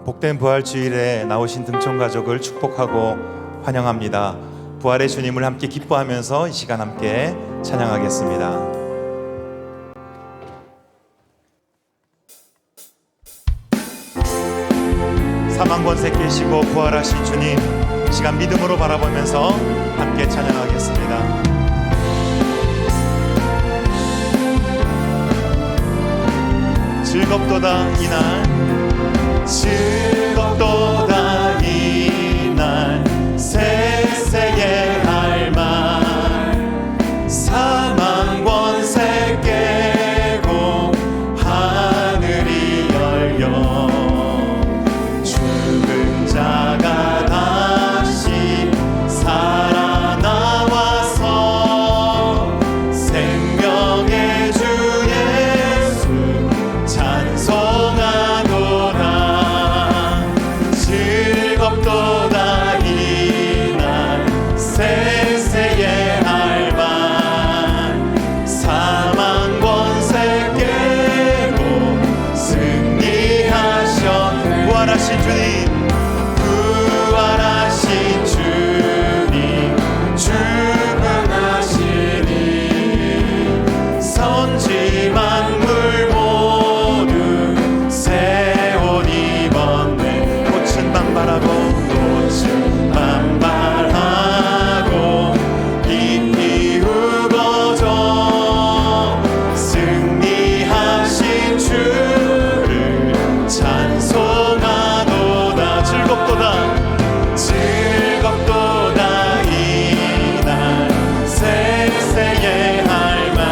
복된 부활주일에 나오신 등촌가족을 축복하고 환영합니다. 부활의 주님을 함께 기뻐하면서 이 시간 함께 찬양하겠습니다. 사망 권세 깨시고 부활하신 주님, 시간 믿음으로 바라보면서 함께 찬양하겠습니다. 즐겁도다 이날, 즐겁도다 이날, 세세의 할 말, 사망 권세 깨고 하늘이 열려 죽은 자가 다시 살아나와서 생명의 주 예수 찬송하노라. 즐겁도다 이날, 세세의 할 말, 사망 권세 깨고 승리하셨. 부활하신 주님, 부활하신 주님, 주문하시니 선지 만물 모두 새 옷 입었네. 꽃은 만발하고, 꽃은 만발하고 잎이 우거져 승리하신 주를 찬송하도다. 즐겁도다, 즐겁도다 이날, 세세의 할 말,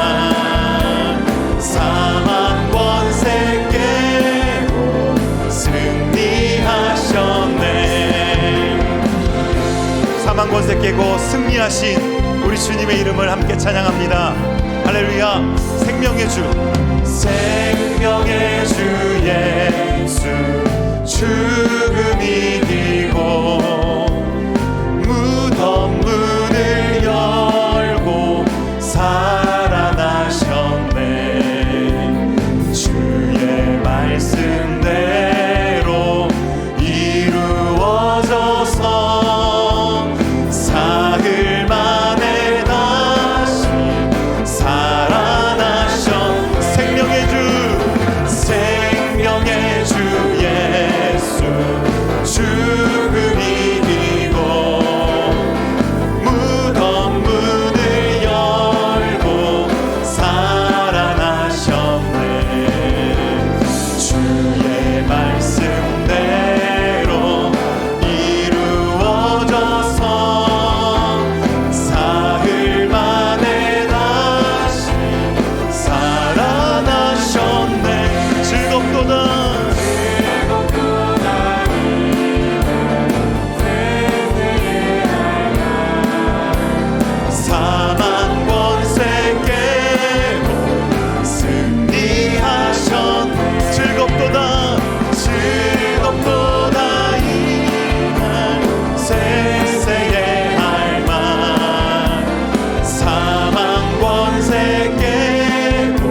사망 권세 깨고 승리하셨네. 사망 권세 깨고 승리하신 우리 주님의 이름을 함께 찬양합니다. 할렐루야. 생명의 주, 생명의 주 예수 죽음 이기고 무덤 문을 열고 살아나셨네. 주의 말씀대로 이루어져서 사흘 만에 다시 살아나셨. 생명의 주, 생명의 주 예수 죽음 이기고 무덤 문을 열고 살아나셨네. 주의 말씀대로 이루어져서 사흘 만에 다시 살아나셨네. 즐겁도다, 사망 권세 깨고 승리하셨네. 즐겁도다, 즐겁도다 이날, 세세의 할 말, 사망 권세 깨고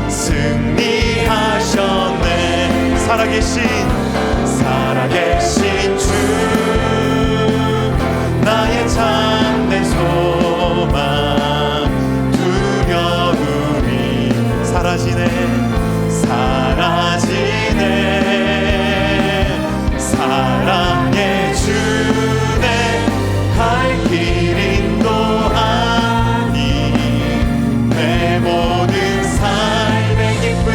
승리하셨네. 살아계신 주, 나의 참된 소망, 두려움이 사라지네, 사라지네. 사랑의 주네, 갈 길 인도하니 내 모든 삶의 기쁨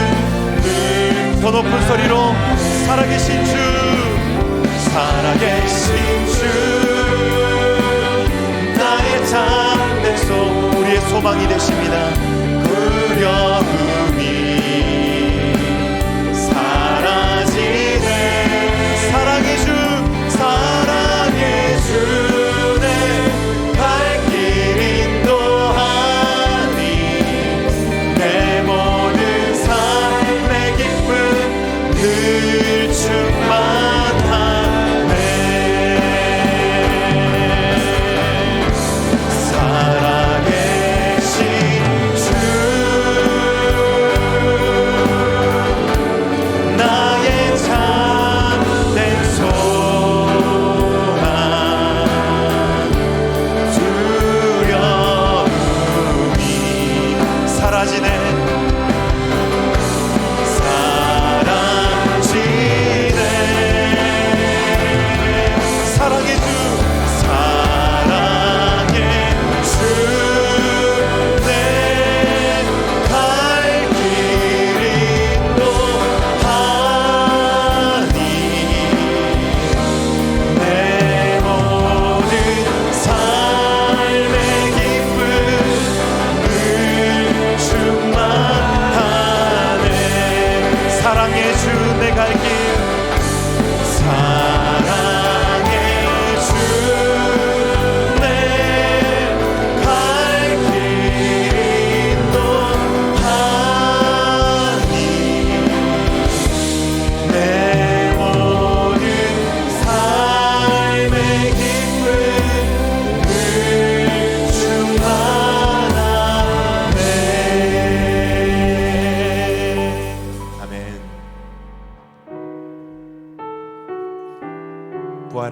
늘. 더 높은 소리로 살아계신 주, 살아계신 주, 나의 참된 소망, 우리의 소망이 되십니다. 두려움이 사라지네. 사랑의 주, 사랑의 주네, 갈 길 인도하니 내 모든 삶의 기쁨 늘 충만하네. 살아계신 주,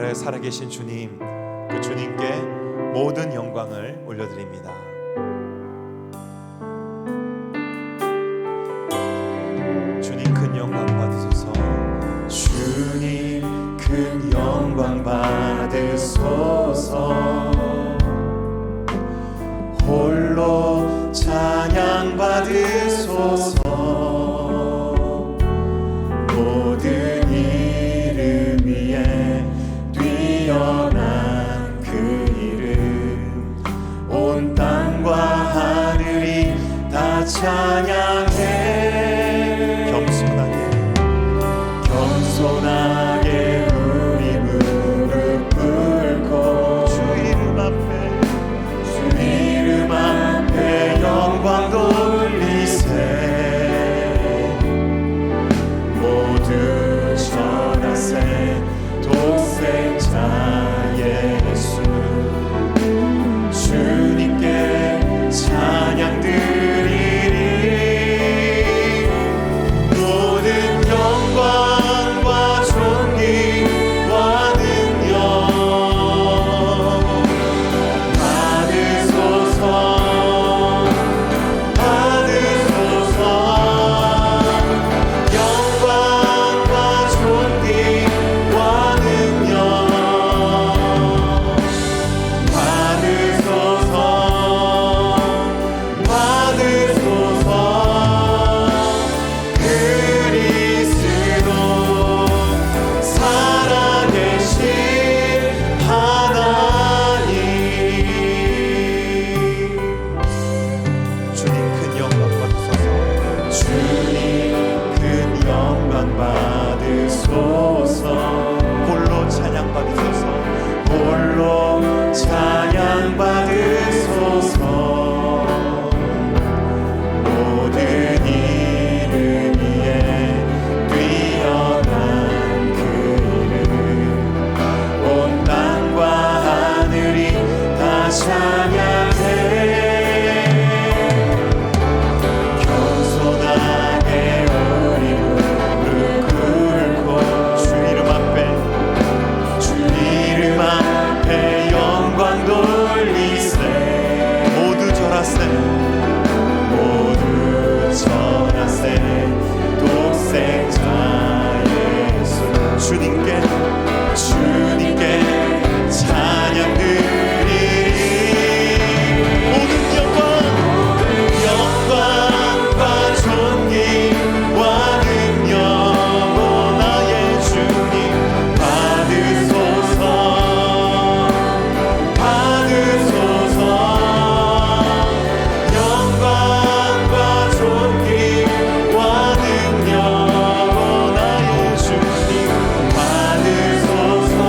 부활하여 살아계신 주님, 그 주님께 모든 영광을 올려드립니다. 주님 큰 영광 받으소서. 주님 큰 영광 받으소서. 홀로 찬양 받으소서. 모든 이름 위에 뛰어난 그 이름, 온 땅과 하늘이 다 찬양해. 겸손하게 우리 무릎 꿇고 주 이름 앞에 영광 돌리세. 모두 전하세 독생자 예수. 주님께 찬양 드리리. 모든 영광과 존귀와 능력 받으소서. 받으소서. 영광과 존귀와 능력 받으소서. 받으소서. 그리스도 살아계신 하나님. 주님 큰 영광 받으소서. 주님 큰 영광 받으소서. 홀로 찬양 받으소서. 홀로 찬양 받으소서. 모든 이름 위에 뛰어난 그 이름, 온 땅과 하늘이 다 찬양해. 겸손하게 우리 무릎 꿇고 주 이름 앞에 영광 돌리세. 모두 절하세. 모두 전하세 독생자 예수. 주님께 찬양 드리리. 모든 영광과 존귀와 능력 나의 주님 받으소서. 받으소서. 영광과 존귀와 능력 나의 주님 받으소서.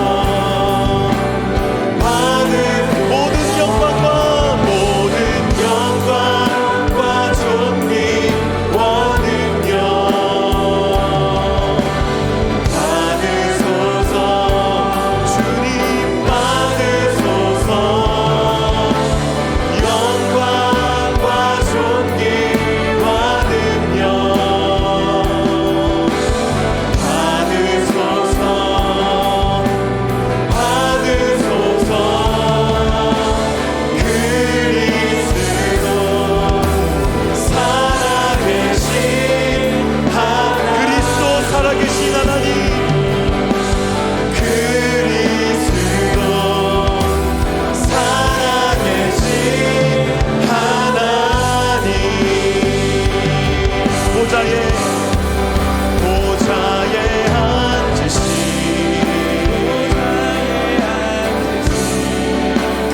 모든 영광과 존귀와 능력 받으소서. 주님 받으소서. 영광과 존귀와 능력 받으소서. 받으소서. 그리스도 살아계신 그리스도 살아계신 하나님. 그리스도 살아계신 하나님. 보좌에 앉으신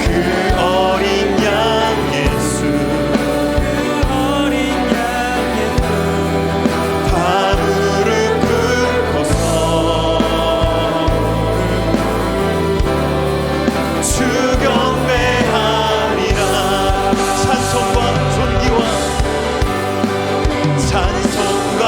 그 어린 양 예수. 다 무릎 꿇고서 주 경배하리라. 찬송과 존귀와 찬송과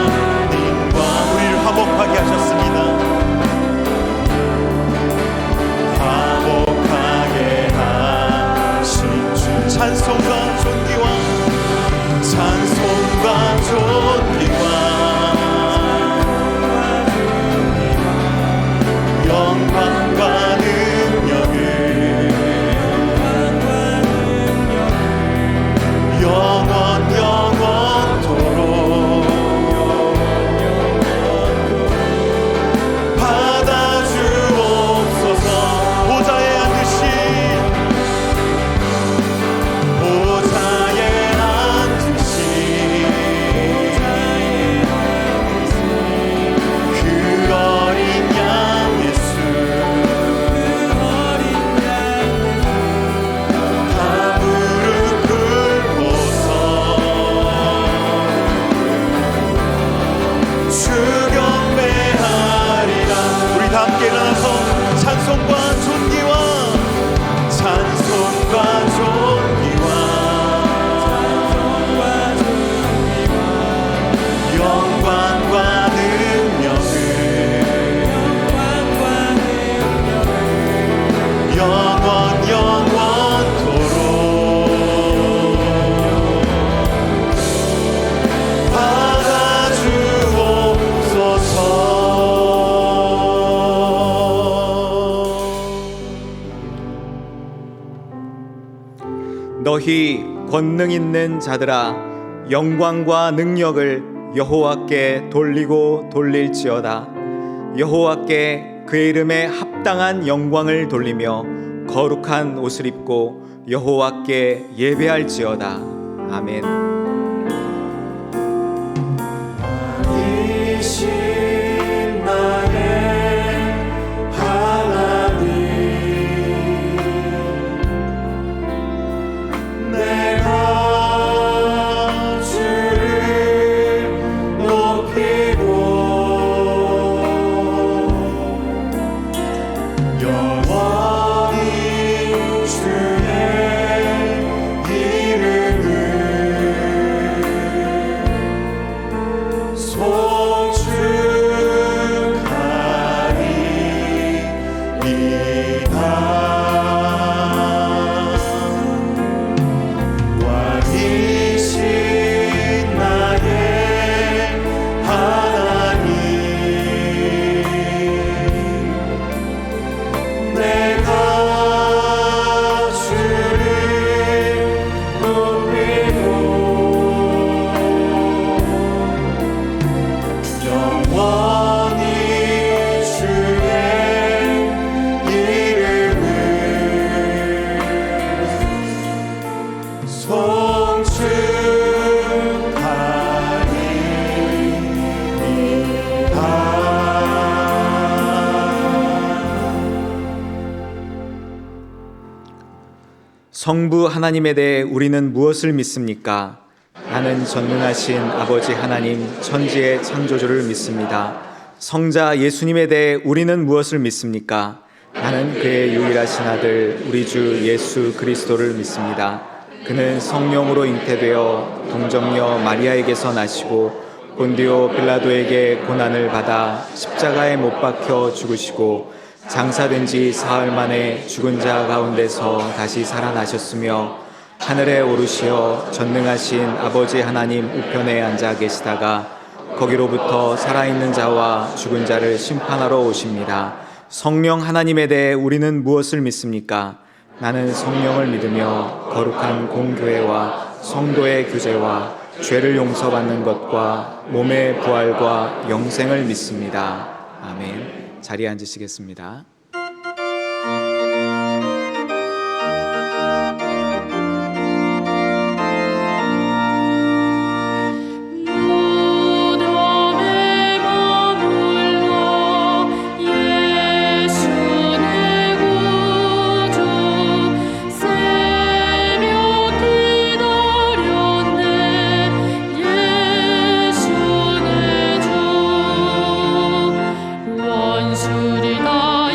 하나님과 우리를 화목하게 하셨습니다. 화목하게 하신 주 찬송과 존귀와 찬송과 존귀와 영광과 능력을 영원 영원토록 받아주옵소서. 보좌에 앉으신 그 어린 양 예수 다 무릎 꿇고서 주경배하리라. 우리 다 함께 일어나서 찬송과 존귀와 찬송과 존귀와 영광과 능력을 영원 영원토록 받아주옵소서. 너희 권능 있는 자들아 영광과 능력을 여호와께 돌리고 돌릴지어다. 여호와께 그의 이름에 합당한 영광을 돌리며 거룩한 옷을 입고 여호와께 예배할지어다. 아멘. 이신 나의 하나님 내가 주를 높이고 영원히 주의 이름을 송축하리이다. 왕이신 나의 하나님 내가 주를 높이고 영원히 주의 이름을 송축하리이다. 성부 하나님에 대해 우리는 무엇을 믿습니까? 나는 전능하신 아버지 하나님 천지의 창조주를 믿습니다. 성자 예수님에 대해 우리는 무엇을 믿습니까? 나는 그의 유일하신 아들 우리 주 예수 그리스도를 믿습니다. 그는 성령으로 잉태되어 동정녀 마리아에게서 나시고 본디오 빌라도에게 고난을 받아 십자가에 못 박혀 죽으시고 장사된 지 사흘 만에 죽은 자 가운데서 다시 살아나셨으며 하늘에 오르시어 전능하신 아버지 하나님 우편에 앉아 계시다가 거기로부터 살아있는 자와 죽은 자를 심판하러 오십니다. 성령 하나님에 대해 우리는 무엇을 믿습니까? 나는 성령을 믿으며 거룩한 공교회와 성도의 교제와 죄를 용서받는 것과 몸의 부활과 영생을 믿습니다. 아멘. 자리에 앉으시겠습니다. 원수를 다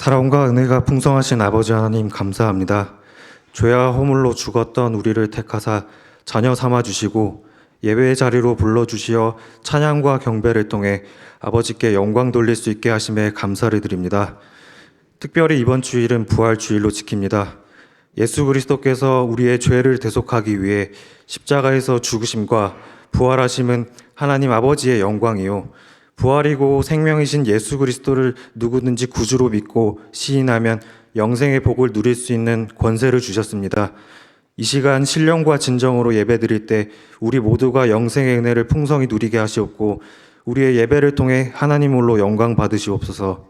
사랑과 은혜가 풍성하신 아버지 하나님 감사합니다. 죄와 허물로 죽었던 우리를 택하사 자녀 삼아 주시고 예배의 자리로 불러주시어 찬양과 경배를 통해 아버지께 영광 돌릴 수 있게 하심에 감사를 드립니다. 특별히 이번 주일은 부활주일로 지킵니다. 예수 그리스도께서 우리의 죄를 대속하기 위해 십자가에서 죽으심과 부활하심은 하나님 아버지의 영광이요 부활이고 생명이신 예수 그리스도를 누구든지 구주로 믿고 시인하면 영생의 복을 누릴 수 있는 권세를 주셨습니다. 이 시간 신령과 진정으로 예배드릴 때 우리 모두가 영생의 은혜를 풍성히 누리게 하시옵고 우리의 예배를 통해 하나님 홀로 영광 받으시옵소서.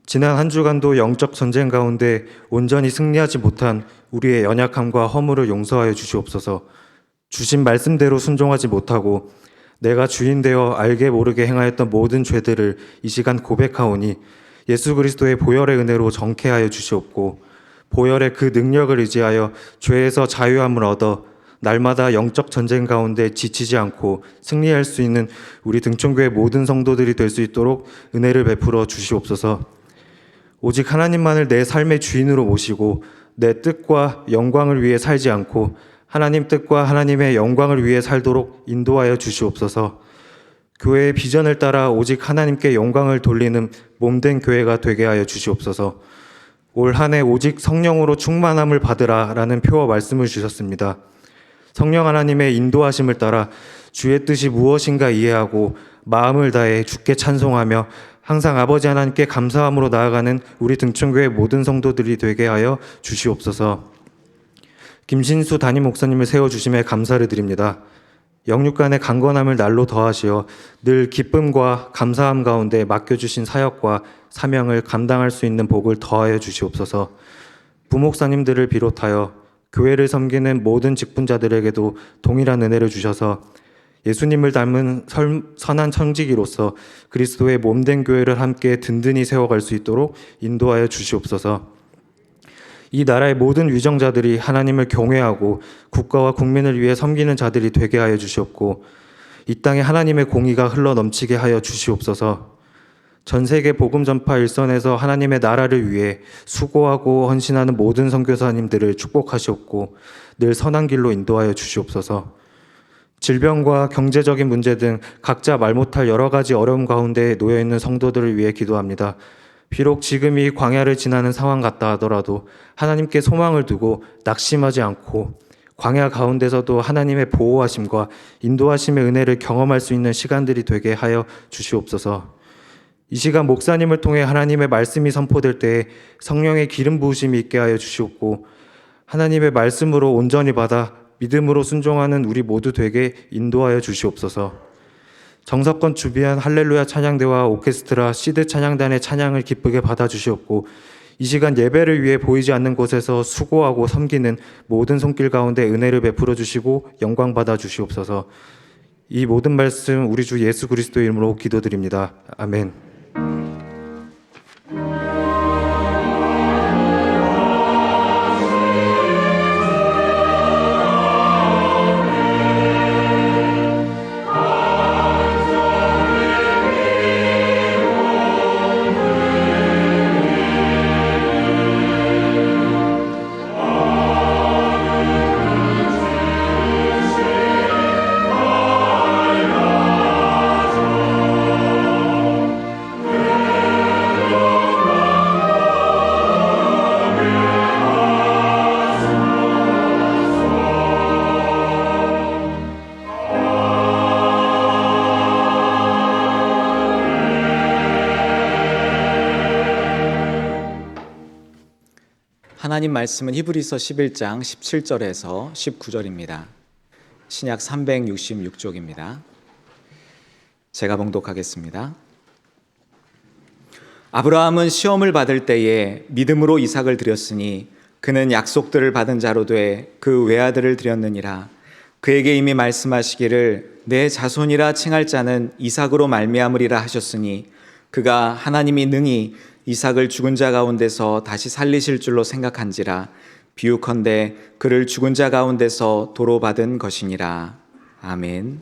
지난 한 주간도 영적 전쟁 가운데 온전히 승리하지 못한 우리의 연약함과 허물을 용서하여 주시옵소서. 주신 말씀대로 순종하지 못하고 내가 주인 되어 알게 모르게 행하였던 모든 죄들을 이 시간 고백하오니 예수 그리스도의 보혈의 은혜로 정케하여 주시옵고 보혈의 그 능력을 의지하여 죄에서 자유함을 얻어 날마다 영적 전쟁 가운데 지치지 않고 승리할 수 있는 우리 등촌교회 모든 성도들이 될 수 있도록 은혜를 베풀어 주시옵소서. 오직 하나님만을 내 삶의 주인으로 모시고 내 뜻과 영광을 위해 살지 않고 하나님 뜻과 하나님의 영광을 위해 살도록 인도하여 주시옵소서. 교회의 비전을 따라 오직 하나님께 영광을 돌리는 몸된 교회가 되게 하여 주시옵소서. 올 한 해 오직 성령으로 충만함을 받으라 라는 표어 말씀을 주셨습니다. 성령 하나님의 인도하심을 따라 주의 뜻이 무엇인가 이해하고 마음을 다해 주께 찬송하며 항상 아버지 하나님께 감사함으로 나아가는 우리 등촌교회 모든 성도들이 되게 하여 주시옵소서. 김신수 담임 목사님을 세워주심에 감사를 드립니다. 영육간의 강건함을 날로 더하시어 늘 기쁨과 감사함 가운데 맡겨주신 사역과 사명을 감당할 수 있는 복을 더하여 주시옵소서. 부목사님들을 비롯하여 교회를 섬기는 모든 직분자들에게도 동일한 은혜를 주셔서 예수님을 닮은 선한 청지기로서 그리스도의 몸된 교회를 함께 든든히 세워갈 수 있도록 인도하여 주시옵소서. 이 나라의 모든 위정자들이 하나님을 경외하고 국가와 국민을 위해 섬기는 자들이 되게 하여 주시옵고 이 땅에 하나님의 공의가 흘러 넘치게 하여 주시옵소서. 전 세계 복음 전파 일선에서 하나님의 나라를 위해 수고하고 헌신하는 모든 선교사님들을 축복하시옵고 늘 선한 길로 인도하여 주시옵소서. 질병과 경제적인 문제 등 각자 말 못할 여러 가지 어려움 가운데 놓여 있는 성도들을 위해 기도합니다. 비록 지금이 광야를 지나는 상황 같다 하더라도 하나님께 소망을 두고 낙심하지 않고 광야 가운데서도 하나님의 보호하심과 인도하심의 은혜를 경험할 수 있는 시간들이 되게 하여 주시옵소서. 이 시간 목사님을 통해 하나님의 말씀이 선포될 때에 성령의 기름 부으심이 있게 하여 주시옵고 하나님의 말씀으로 온전히 받아 믿음으로 순종하는 우리 모두 되게 인도하여 주시옵소서. 정석권 주비한 할렐루야 찬양대와 오케스트라 시드 찬양단의 찬양을 기쁘게 받아주시옵고 이 시간 예배를 위해 보이지 않는 곳에서 수고하고 섬기는 모든 손길 가운데 은혜를 베풀어 주시고 영광 받아 주시옵소서. 이 모든 말씀 우리 주 예수 그리스도의 이름으로 기도드립니다. 아멘. 하나님 말씀은 히브리서 11장 17절에서 19절입니다. 신약 366쪽입니다. 제가 봉독하겠습니다. 아브라함은 시험을 받을 때에 믿음으로 이삭을 드렸으니 그는 약속들을 받은 자로 돼 그 외아들을 드렸느니라. 그에게 이미 말씀하시기를 내 자손이라 칭할 자는 이삭으로 말미암으리라 하셨으니 그가 하나님이 능히 이삭을 죽은 자 가운데서 다시 살리실 줄로 생각한지라. 비유컨대 그를 죽은 자 가운데서 도로 받은 것이니라. 아멘.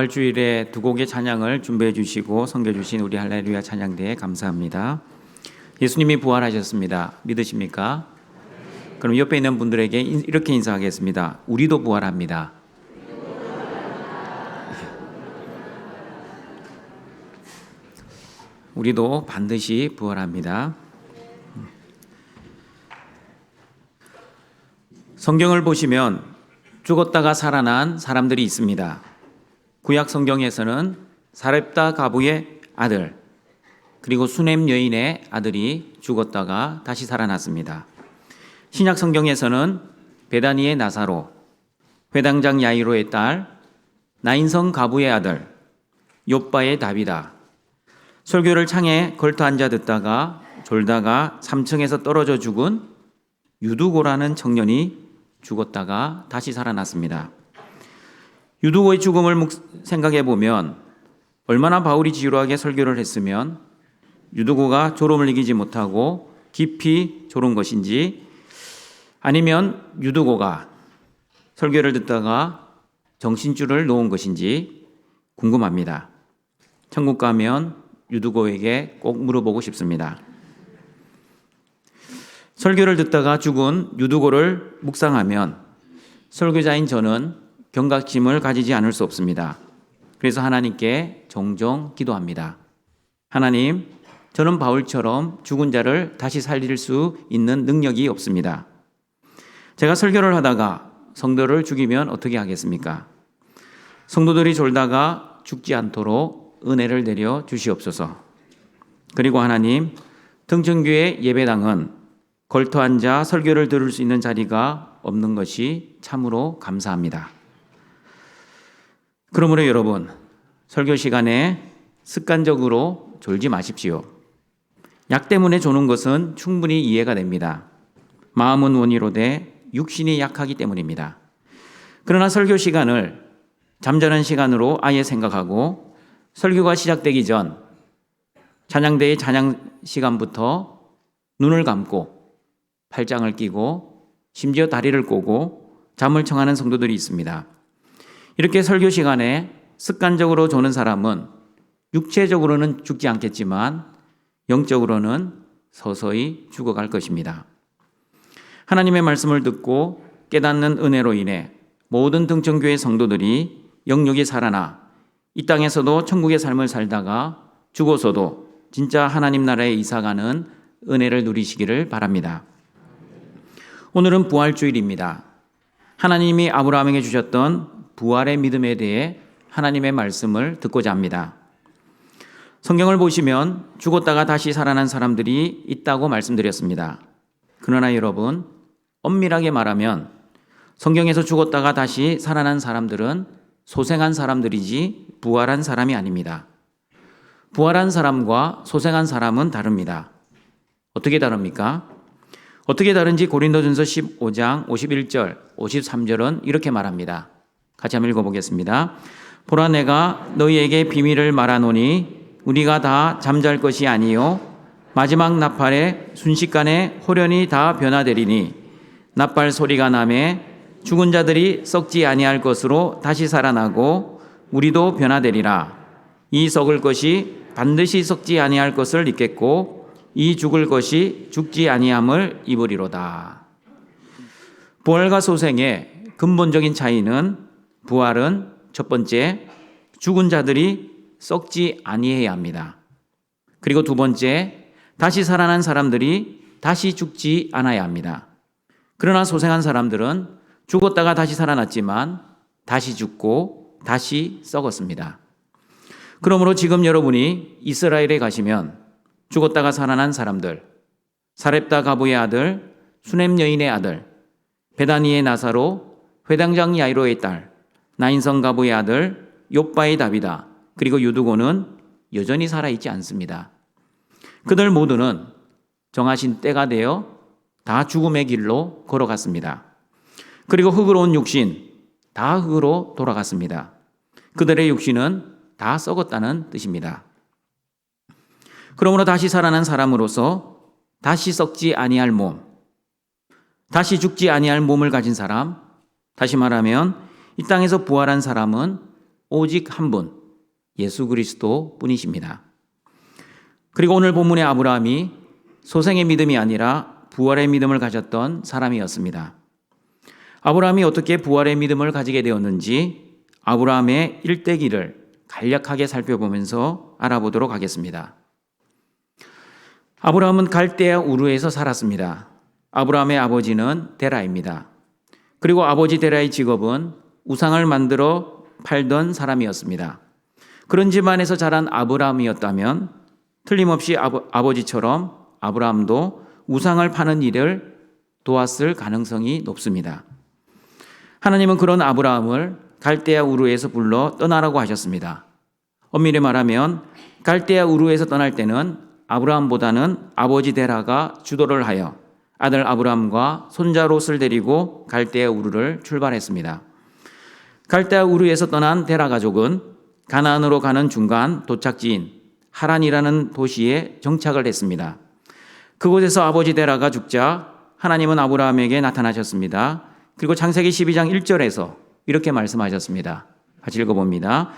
부활주일에 두 곡의 찬양을 준비해 주시고 섬겨주신 우리 할렐루야 찬양대에 감사합니다. 예수님이 부활하셨습니다. 믿으십니까? 그럼 옆에 있는 분들에게 이렇게 인사하겠습니다. 우리도 부활합니다. 우리도 반드시 부활합니다. 성경을 보시면 죽었다가 살아난 사람들이 있습니다. 구약 성경에서는 사렙다 가부의 아들 그리고 수넴 여인의 아들이 죽었다가 다시 살아났습니다. 신약 성경에서는 베다니의 나사로, 회당장 야이로의 딸, 나인성 가부의 아들, 욥바의 다비다, 설교를 창에 걸터 앉아 듣다가 졸다가 3층에서 떨어져 죽은 유두고라는 청년이 죽었다가 다시 살아났습니다. 유두고의 죽음을 생각해 보면 얼마나 바울이 지루하게 설교를 했으면 유두고가 졸음을 이기지 못하고 깊이 졸은 것인지, 아니면 유두고가 설교를 듣다가 정신줄을 놓은 것인지 궁금합니다. 천국 가면 유두고에게 꼭 물어보고 싶습니다. 설교를 듣다가 죽은 유두고를 묵상하면 설교자인 저는 경각심을 가지지 않을 수 없습니다. 그래서 하나님께 종종 기도합니다. 하나님, 저는 바울처럼 죽은 자를 다시 살릴 수 있는 능력이 없습니다. 제가 설교를 하다가 성도를 죽이면 어떻게 하겠습니까? 성도들이 졸다가 죽지 않도록 은혜를 내려 주시옵소서. 그리고 하나님, 등천교회 예배당은 걸터 앉아 설교를 들을 수 있는 자리가 없는 것이 참으로 감사합니다. 그러므로 여러분, 설교 시간에 습관적으로 졸지 마십시오. 약 때문에 조는 것은 충분히 이해가 됩니다. 마음은 원이로되 육신이 약하기 때문입니다. 그러나 설교 시간을 잠자는 시간으로 아예 생각하고 설교가 시작되기 전 찬양대의 찬양 시간부터 눈을 감고 팔짱을 끼고 심지어 다리를 꼬고 잠을 청하는 성도들이 있습니다. 이렇게 설교 시간에 습관적으로 조는 사람은 육체적으로는 죽지 않겠지만 영적으로는 서서히 죽어갈 것입니다. 하나님의 말씀을 듣고 깨닫는 은혜로 인해 모든 등천교회 성도들이 영육이 살아나 이 땅에서도 천국의 삶을 살다가 죽어서도 진짜 하나님 나라에 이사가는 은혜를 누리시기를 바랍니다. 오늘은 부활주일입니다. 하나님이 아브라함에게 주셨던 부활의 믿음에 대해 하나님의 말씀을 듣고자 합니다. 성경을 보시면 죽었다가 다시 살아난 사람들이 있다고 말씀드렸습니다. 그러나 여러분, 엄밀하게 말하면 성경에서 죽었다가 다시 살아난 사람들은 소생한 사람들이지 부활한 사람이 아닙니다. 부활한 사람과 소생한 사람은 다릅니다. 어떻게 다릅니까? 어떻게 다른지 고린도전서 15장 51절, 53절은 이렇게 말합니다. 같이 한번 읽어보겠습니다. 보라, 내가 너희에게 비밀을 말하노니 우리가 다 잠잘 것이 아니요 마지막 나팔에 순식간에 호련히 다 변화되리니 나팔 소리가 나매 죽은 자들이 썩지 아니할 것으로 다시 살아나고 우리도 변화되리라. 이 썩을 것이 반드시 썩지 아니할 것을 입겠고 이 죽을 것이 죽지 아니함을 입으리로다. 부활과 소생의 근본적인 차이는, 부활은 첫 번째, 죽은 자들이 썩지 아니해야 합니다. 그리고 두 번째, 다시 살아난 사람들이 다시 죽지 않아야 합니다. 그러나 소생한 사람들은 죽었다가 다시 살아났지만 다시 죽고 다시 썩었습니다. 그러므로 지금 여러분이 이스라엘에 가시면 죽었다가 살아난 사람들, 사렙다 가부의 아들, 수넴 여인의 아들, 베다니의 나사로, 회당장 야이로의 딸, 나인성 가부의 아들, 욥바의 다비다, 그리고 유두고는 여전히 살아있지 않습니다. 그들 모두는 정하신 때가 되어 다 죽음의 길로 걸어갔습니다. 그리고 흙으로 온 육신, 다 흙으로 돌아갔습니다. 그들의 육신은 다 썩었다는 뜻입니다. 그러므로 다시 살아난 사람으로서 다시 썩지 아니할 몸, 다시 죽지 아니할 몸을 가진 사람, 다시 말하면 이 땅에서 부활한 사람은 오직 한 분, 예수 그리스도 뿐이십니다. 그리고 오늘 본문의 아브라함이 소생의 믿음이 아니라 부활의 믿음을 가졌던 사람이었습니다. 아브라함이 어떻게 부활의 믿음을 가지게 되었는지 아브라함의 일대기를 간략하게 살펴보면서 알아보도록 하겠습니다. 아브라함은 갈대아 우르에서 살았습니다. 아브라함의 아버지는 데라입니다. 그리고 아버지 데라의 직업은 우상을 만들어 팔던 사람이었습니다. 그런 집안에서 자란 아브라함이었다면 틀림없이 아버지처럼 아브라함도 우상을 파는 일을 도왔을 가능성이 높습니다. 하나님은 그런 아브라함을 갈대아 우르에서 불러 떠나라고 하셨습니다. 엄밀히 말하면 갈대아 우르에서 떠날 때는 아브라함보다는 아버지 데라가 주도를 하여 아들 아브라함과 손자 롯을 데리고 갈대아 우르를 출발했습니다. 갈대아 우르에서 떠난 데라 가족은 가나안으로 가는 중간 도착지인 하란이라는 도시에 정착을 했습니다. 그곳에서 아버지 데라가 죽자 하나님은 아브라함에게 나타나셨습니다. 그리고 창세기 12장 1절에서 이렇게 말씀하셨습니다. 같이 읽어봅니다.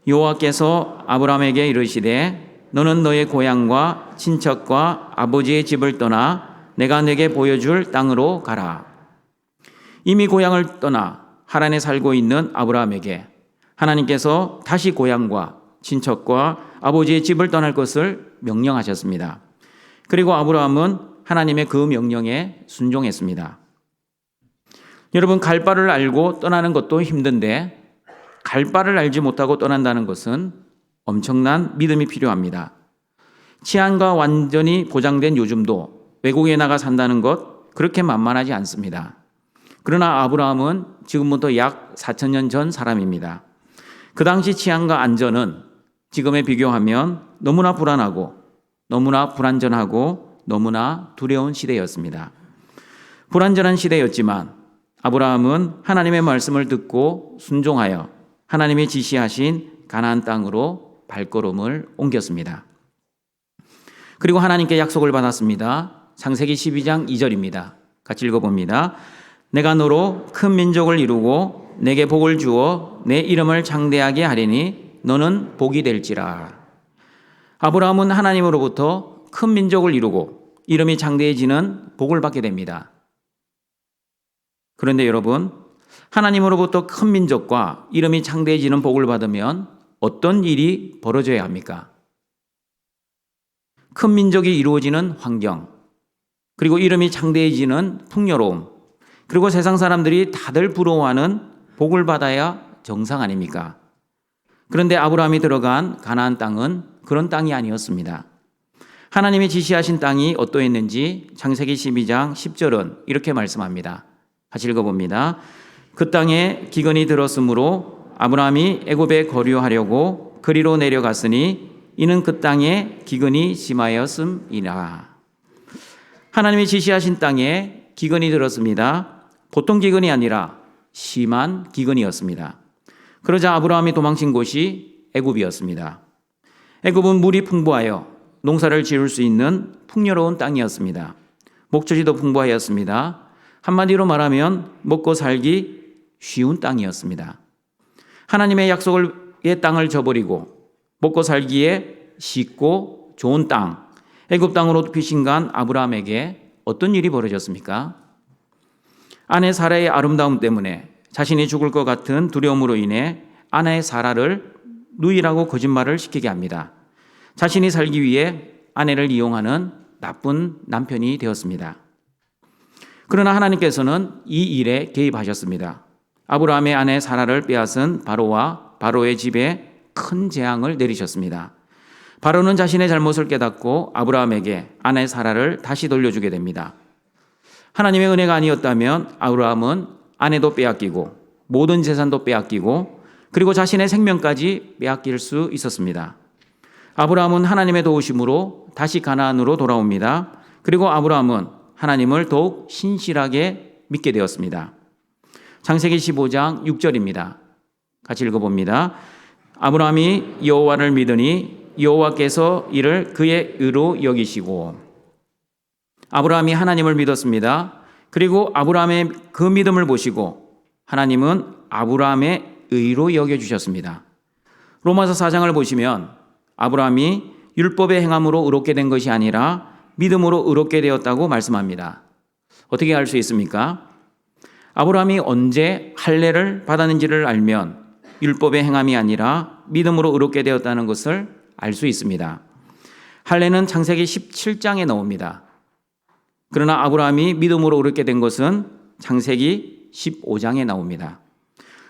여호와께서 아브라함에게 이르시되 너는 너의 고향과 친척과 아버지의 집을 떠나 내가 내게 보여줄 땅으로 가라. 이미 고향을 떠나 하란에 살고 있는 아브라함에게 하나님께서 다시 고향과 친척과 아버지의 집을 떠날 것을 명령하셨습니다. 그리고 아브라함은 하나님의 그 명령에 순종했습니다. 여러분, 갈 바를 알고 떠나는 것도 힘든데 갈 바를 알지 못하고 떠난다는 것은 엄청난 믿음이 필요합니다. 치안과 완전히 보장된 요즘도 외국에 나가 산다는 것 그렇게 만만하지 않습니다. 그러나 아브라함은 지금부터 약 4,000년 전 사람입니다. 그 당시 치안과 안전은 지금에 비교하면 너무나 불안하고 너무나 불안전하고 너무나 두려운 시대였습니다. 불안전한 시대였지만 아브라함은 하나님의 말씀을 듣고 순종하여 하나님이 지시하신 가나안 땅으로 발걸음을 옮겼습니다. 그리고 하나님께 약속을 받았습니다. 창세기 12장 2절입니다. 같이 읽어봅니다. 내가 너로 큰 민족을 이루고 내게 복을 주어 내 이름을 창대하게 하리니 너는 복이 될지라. 아브라함은 하나님으로부터 큰 민족을 이루고 이름이 창대해지는 복을 받게 됩니다. 그런데 여러분, 하나님으로부터 큰 민족과 이름이 창대해지는 복을 받으면 어떤 일이 벌어져야 합니까? 큰 민족이 이루어지는 환경, 그리고 이름이 창대해지는 풍요로움, 그리고 세상 사람들이 다들 부러워하는 복을 받아야 정상 아닙니까? 그런데 아브라함이 들어간 가나안 땅은 그런 땅이 아니었습니다. 하나님이 지시하신 땅이 어떠했는지 창세기 12장 10절은 이렇게 말씀합니다. 같이 읽어봅니다. 그 땅에 기근이 들었으므로 아브라함이 애굽에 거류하려고 그리로 내려갔으니 이는 그 땅에 기근이 심하였음이라. 하나님이 지시하신 땅에 기근이 들었습니다. 보통 기근이 아니라 심한 기근이었습니다. 그러자 아브라함이 도망친 곳이 애굽이었습니다. 애굽은 물이 풍부하여 농사를 지을 수 있는 풍요로운 땅이었습니다. 목초지도 풍부하였습니다. 한마디로 말하면 먹고 살기 쉬운 땅이었습니다. 하나님의 약속의 땅을 저버리고 먹고 살기에 쉽고 좋은 땅, 애굽 땅으로 피신간 아브라함에게 어떤 일이 벌어졌습니까? 아내 사라의 아름다움 때문에 자신이 죽을 것 같은 두려움으로 인해 아내 사라를 누이라고 거짓말을 시키게 합니다. 자신이 살기 위해 아내를 이용하는 나쁜 남편이 되었습니다. 그러나 하나님께서는 이 일에 개입하셨습니다. 아브라함의 아내 사라를 빼앗은 바로와 바로의 집에 큰 재앙을 내리셨습니다. 바로는 자신의 잘못을 깨닫고 아브라함에게 아내 사라를 다시 돌려주게 됩니다. 하나님의 은혜가 아니었다면 아브라함은 아내도 빼앗기고 모든 재산도 빼앗기고 그리고 자신의 생명까지 빼앗길 수 있었습니다. 아브라함은 하나님의 도우심으로 다시 가나안으로 돌아옵니다. 그리고 아브라함은 하나님을 더욱 신실하게 믿게 되었습니다. 창세기 15장 6절입니다. 같이 읽어봅니다. 아브라함이 여호와를 믿으니 여호와께서 이를 그의 의로 여기시고. 아브라함이 하나님을 믿었습니다. 그리고 아브라함의 그 믿음을 보시고 하나님은 아브라함의 의로 여겨주셨습니다. 로마서 4장을 보시면 아브라함이 율법의 행함으로 의롭게 된 것이 아니라 믿음으로 의롭게 되었다고 말씀합니다. 어떻게 알 수 있습니까? 아브라함이 언제 할례를 받았는지를 알면 율법의 행함이 아니라 믿음으로 의롭게 되었다는 것을 알 수 있습니다. 할례는 창세기 17장에 나옵니다. 그러나 아브라함이 믿음으로 의롭게 된 것은 창세기 15장에 나옵니다.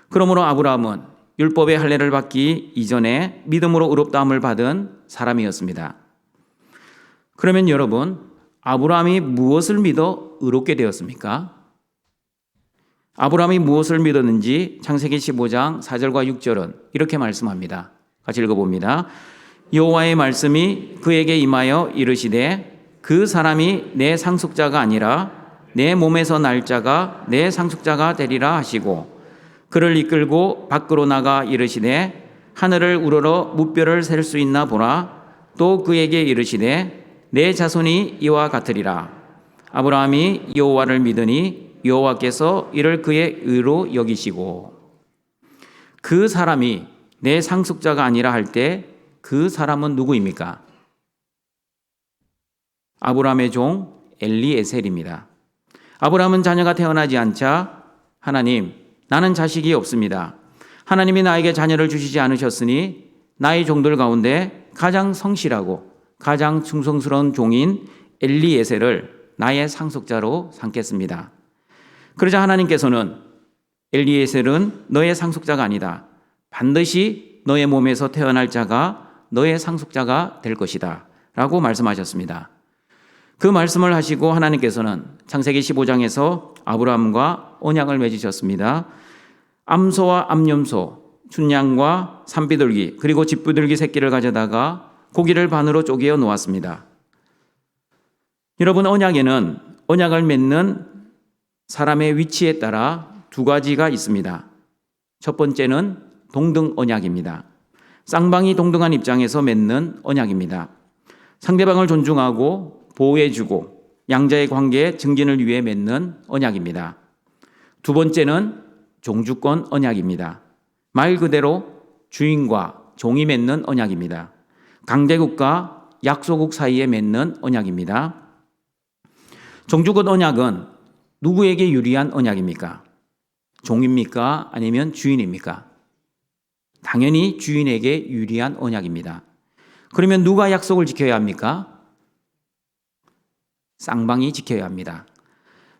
그러므로 아브라함은 율법의 할례를 받기 이전에 믿음으로 의롭다함을 받은 사람이었습니다. 그러면 여러분, 아브라함이 무엇을 믿어 의롭게 되었습니까? 아브라함이 무엇을 믿었는지 창세기 15장 4절과 6절은 이렇게 말씀합니다. 같이 읽어봅니다. 여호와의 말씀이 그에게 임하여 이르시되 그 사람이 내 상속자가 아니라 내 몸에서 날 자가 내 상속자가 되리라 하시고 그를 이끌고 밖으로 나가 이르시되 하늘을 우러러 무뼈를 셀 수 있나 보라. 또 그에게 이르시되 내 자손이 이와 같으리라. 아브라함이 여호와를 믿으니 여호와께서 이를 그의 의로 여기시고. 그 사람이 내 상속자가 아니라 할 때 그 사람은 누구입니까? 아브라함의 종 엘리에셀입니다. 아브라함은 자녀가 태어나지 않자 하나님, 나는 자식이 없습니다. 하나님이 나에게 자녀를 주시지 않으셨으니 나의 종들 가운데 가장 성실하고 가장 충성스러운 종인 엘리에셀을 나의 상속자로 삼겠습니다. 그러자 하나님께서는 엘리에셀은 너의 상속자가 아니다. 반드시 너의 몸에서 태어날 자가 너의 상속자가 될 것이다 라고 말씀하셨습니다. 그 말씀을 하시고 하나님께서는 창세기 15장에서 아브라함과 언약을 맺으셨습니다. 암소와 암염소, 춘양과 산비둘기 그리고 집비둘기 새끼를 가져다가 고기를 반으로 쪼개어 놓았습니다. 여러분, 언약에는 언약을 맺는 사람의 위치에 따라 두 가지가 있습니다. 첫 번째는 동등 언약입니다. 쌍방이 동등한 입장에서 맺는 언약입니다. 상대방을 존중하고 보호해주고 양자의 관계 증진을 위해 맺는 언약입니다. 두 번째는 종주권 언약입니다. 말 그대로 주인과 종이 맺는 언약입니다. 강대국과 약소국 사이에 맺는 언약입니다. 종주권 언약은 누구에게 유리한 언약입니까? 종입니까? 아니면 주인입니까? 당연히 주인에게 유리한 언약입니다. 그러면 누가 약속을 지켜야 합니까? 쌍방이 지켜야 합니다.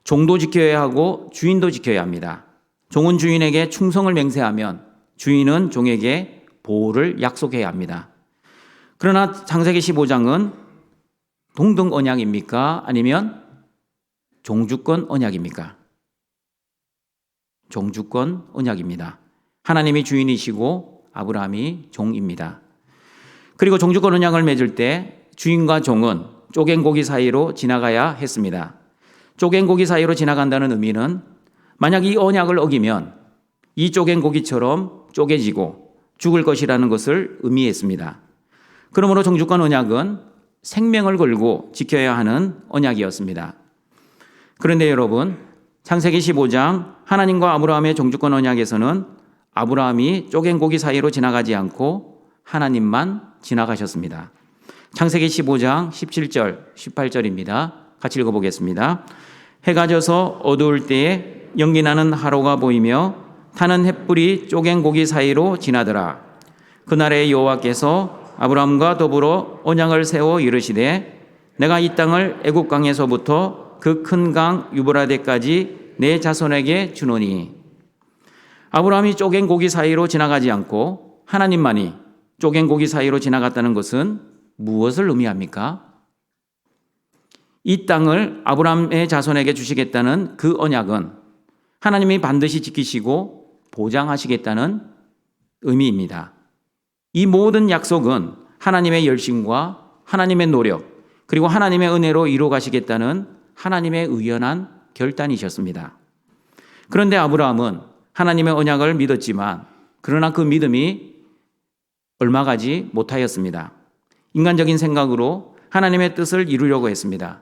종도 지켜야 하고 주인도 지켜야 합니다. 종은 주인에게 충성을 맹세하면 주인은 종에게 보호를 약속해야 합니다. 그러나 창세기 15장은 동등 언약입니까? 아니면 종주권 언약입니까? 종주권 언약입니다. 하나님이 주인이시고 아브라함이 종입니다. 그리고 종주권 언약을 맺을 때 주인과 종은 쪼갠 고기 사이로 지나가야 했습니다. 쪼갠 고기 사이로 지나간다는 의미는 만약 이 언약을 어기면 이 쪼갠 고기처럼 쪼개지고 죽을 것이라는 것을 의미했습니다. 그러므로 종주권 언약은 생명을 걸고 지켜야 하는 언약이었습니다. 그런데 여러분, 창세기 15장 하나님과 아브라함의 종주권 언약에서는 아브라함이 쪼갠 고기 사이로 지나가지 않고 하나님만 지나가셨습니다. 창세기 15장 17절, 18절입니다. 같이 읽어보겠습니다. 해가 져서 어두울 때에 연기나는 하루가 보이며 타는 햇불이 쪼갠 고기 사이로 지나더라. 그날에 여호와께서 아브라함과 더불어 언약을 세워 이르시되 내가 이 땅을 애굽 강에서부터 그 큰 강 유브라데까지 내 자손에게 주노니. 아브라함이 쪼갠 고기 사이로 지나가지 않고 하나님만이 쪼갠 고기 사이로 지나갔다는 것은 무엇을 의미합니까? 이 땅을 아브라함의 자손에게 주시겠다는 그 언약은 하나님이 반드시 지키시고 보장하시겠다는 의미입니다. 이 모든 약속은 하나님의 열심과 하나님의 노력 그리고 하나님의 은혜로 이루어 가시겠다는 하나님의 의연한 결단이셨습니다. 그런데 아브라함은 하나님의 언약을 믿었지만 그러나 그 믿음이 얼마 가지 못하였습니다. 인간적인 생각으로 하나님의 뜻을 이루려고 했습니다.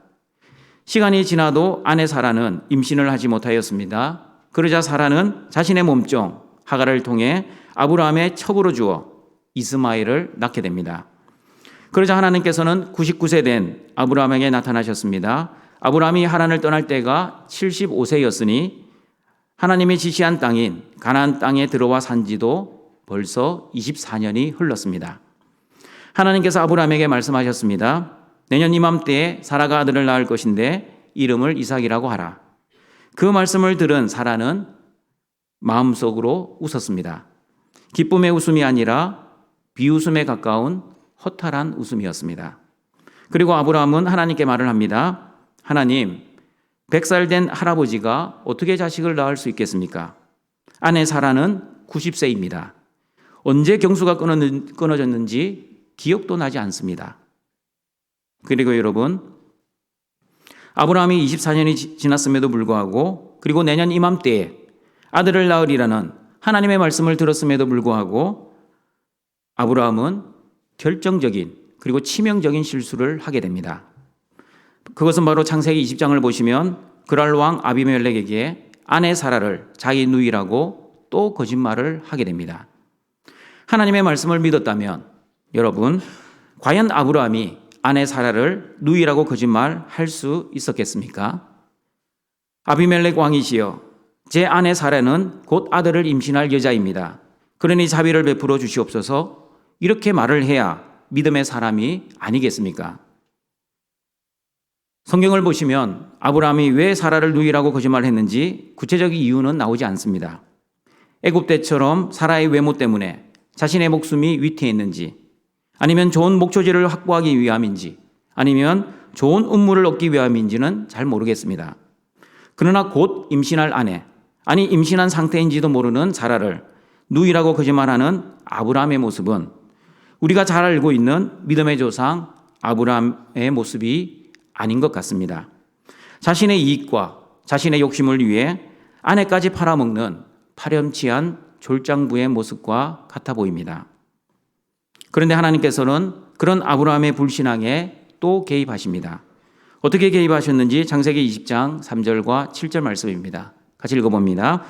시간이 지나도 아내 사라는 임신을 하지 못하였습니다. 그러자 사라는 자신의 몸종 하갈을 통해 아브라함의 첩으로 주어 이스마엘을 낳게 됩니다. 그러자 하나님께서는 99세 된 아브라함에게 나타나셨습니다. 아브라함이 하란을 떠날 때가 75세였으니 하나님이 지시한 땅인 가나안 땅에 들어와 산 지도 벌써 24년이 흘렀습니다. 하나님께서 아브라함에게 말씀하셨습니다. 내년 이맘때에 사라가 아들을 낳을 것인데 이름을 이삭이라고 하라. 그 말씀을 들은 사라는 마음속으로 웃었습니다. 기쁨의 웃음이 아니라 비웃음에 가까운 허탈한 웃음이었습니다. 그리고 아브라함은 하나님께 말을 합니다. 하나님, 100살 된 할아버지가 어떻게 자식을 낳을 수 있겠습니까? 아내 사라는 90세입니다. 언제 경수가 끊어졌는지 기억도 나지 않습니다. 그리고 여러분, 아브라함이 24년이 지났음에도 불구하고 그리고 내년 이맘때에 아들을 낳으리라는 하나님의 말씀을 들었음에도 불구하고 아브라함은 결정적인 그리고 치명적인 실수를 하게 됩니다. 그것은 바로 창세기 20장을 보시면 그랄 왕 아비멜렉에게 아내 사라를 자기 누이라고 또 거짓말을 하게 됩니다. 하나님의 말씀을 믿었다면 여러분, 과연 아브라함이 아내 사라를 누이라고 거짓말할 수 있었겠습니까? 아비멜렉 왕이시여, 제 아내 사라는 곧 아들을 임신할 여자입니다. 그러니 자비를 베풀어 주시옵소서. 이렇게 말을 해야 믿음의 사람이 아니겠습니까? 성경을 보시면 아브라함이 왜 사라를 누이라고 거짓말했는지 구체적인 이유는 나오지 않습니다. 애굽 때처럼 사라의 외모 때문에 자신의 목숨이 위태했는지, 아니면 좋은 목초지를 확보하기 위함인지, 아니면 좋은 음물을 얻기 위함인지는 잘 모르겠습니다. 그러나 곧 임신할 아내, 아니 임신한 상태인지도 모르는 사라를 누이라고 거짓말하는 아브라함의 모습은 우리가 잘 알고 있는 믿음의 조상 아브라함의 모습이 아닌 것 같습니다. 자신의 이익과 자신의 욕심을 위해 아내까지 팔아먹는 파렴치한 졸장부의 모습과 같아 보입니다. 그런데 하나님께서는 그런 아브라함의 불신앙에 또 개입하십니다. 어떻게 개입하셨는지 창세기 20장 3절과 7절 말씀입니다. 같이 읽어봅니다.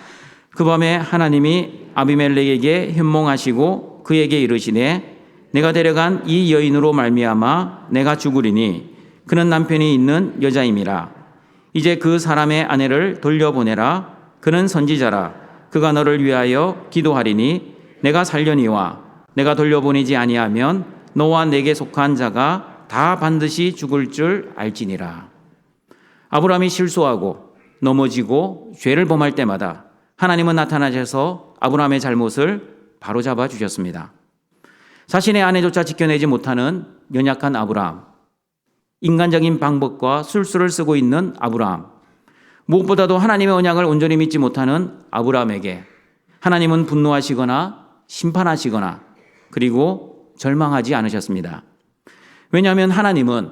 그 밤에 하나님이 아비멜렉에게 현몽하시고 그에게 이르시되 내가 데려간 이 여인으로 말미암아 내가 죽으리니 그는 남편이 있는 여자임이라. 이제 그 사람의 아내를 돌려보내라. 그는 선지자라. 그가 너를 위하여 기도하리니 내가 살려니와 내가 돌려보내지 아니하면 너와 내게 속한 자가 다 반드시 죽을 줄 알지니라. 아브라함이 실수하고 넘어지고 죄를 범할 때마다 하나님은 나타나셔서 아브라함의 잘못을 바로잡아 주셨습니다. 자신의 아내조차 지켜내지 못하는 연약한 아브라함, 인간적인 방법과 술수를 쓰고 있는 아브라함, 무엇보다도 하나님의 언약을 온전히 믿지 못하는 아브라함에게 하나님은 분노하시거나 심판하시거나 그리고 절망하지 않으셨습니다. 왜냐하면 하나님은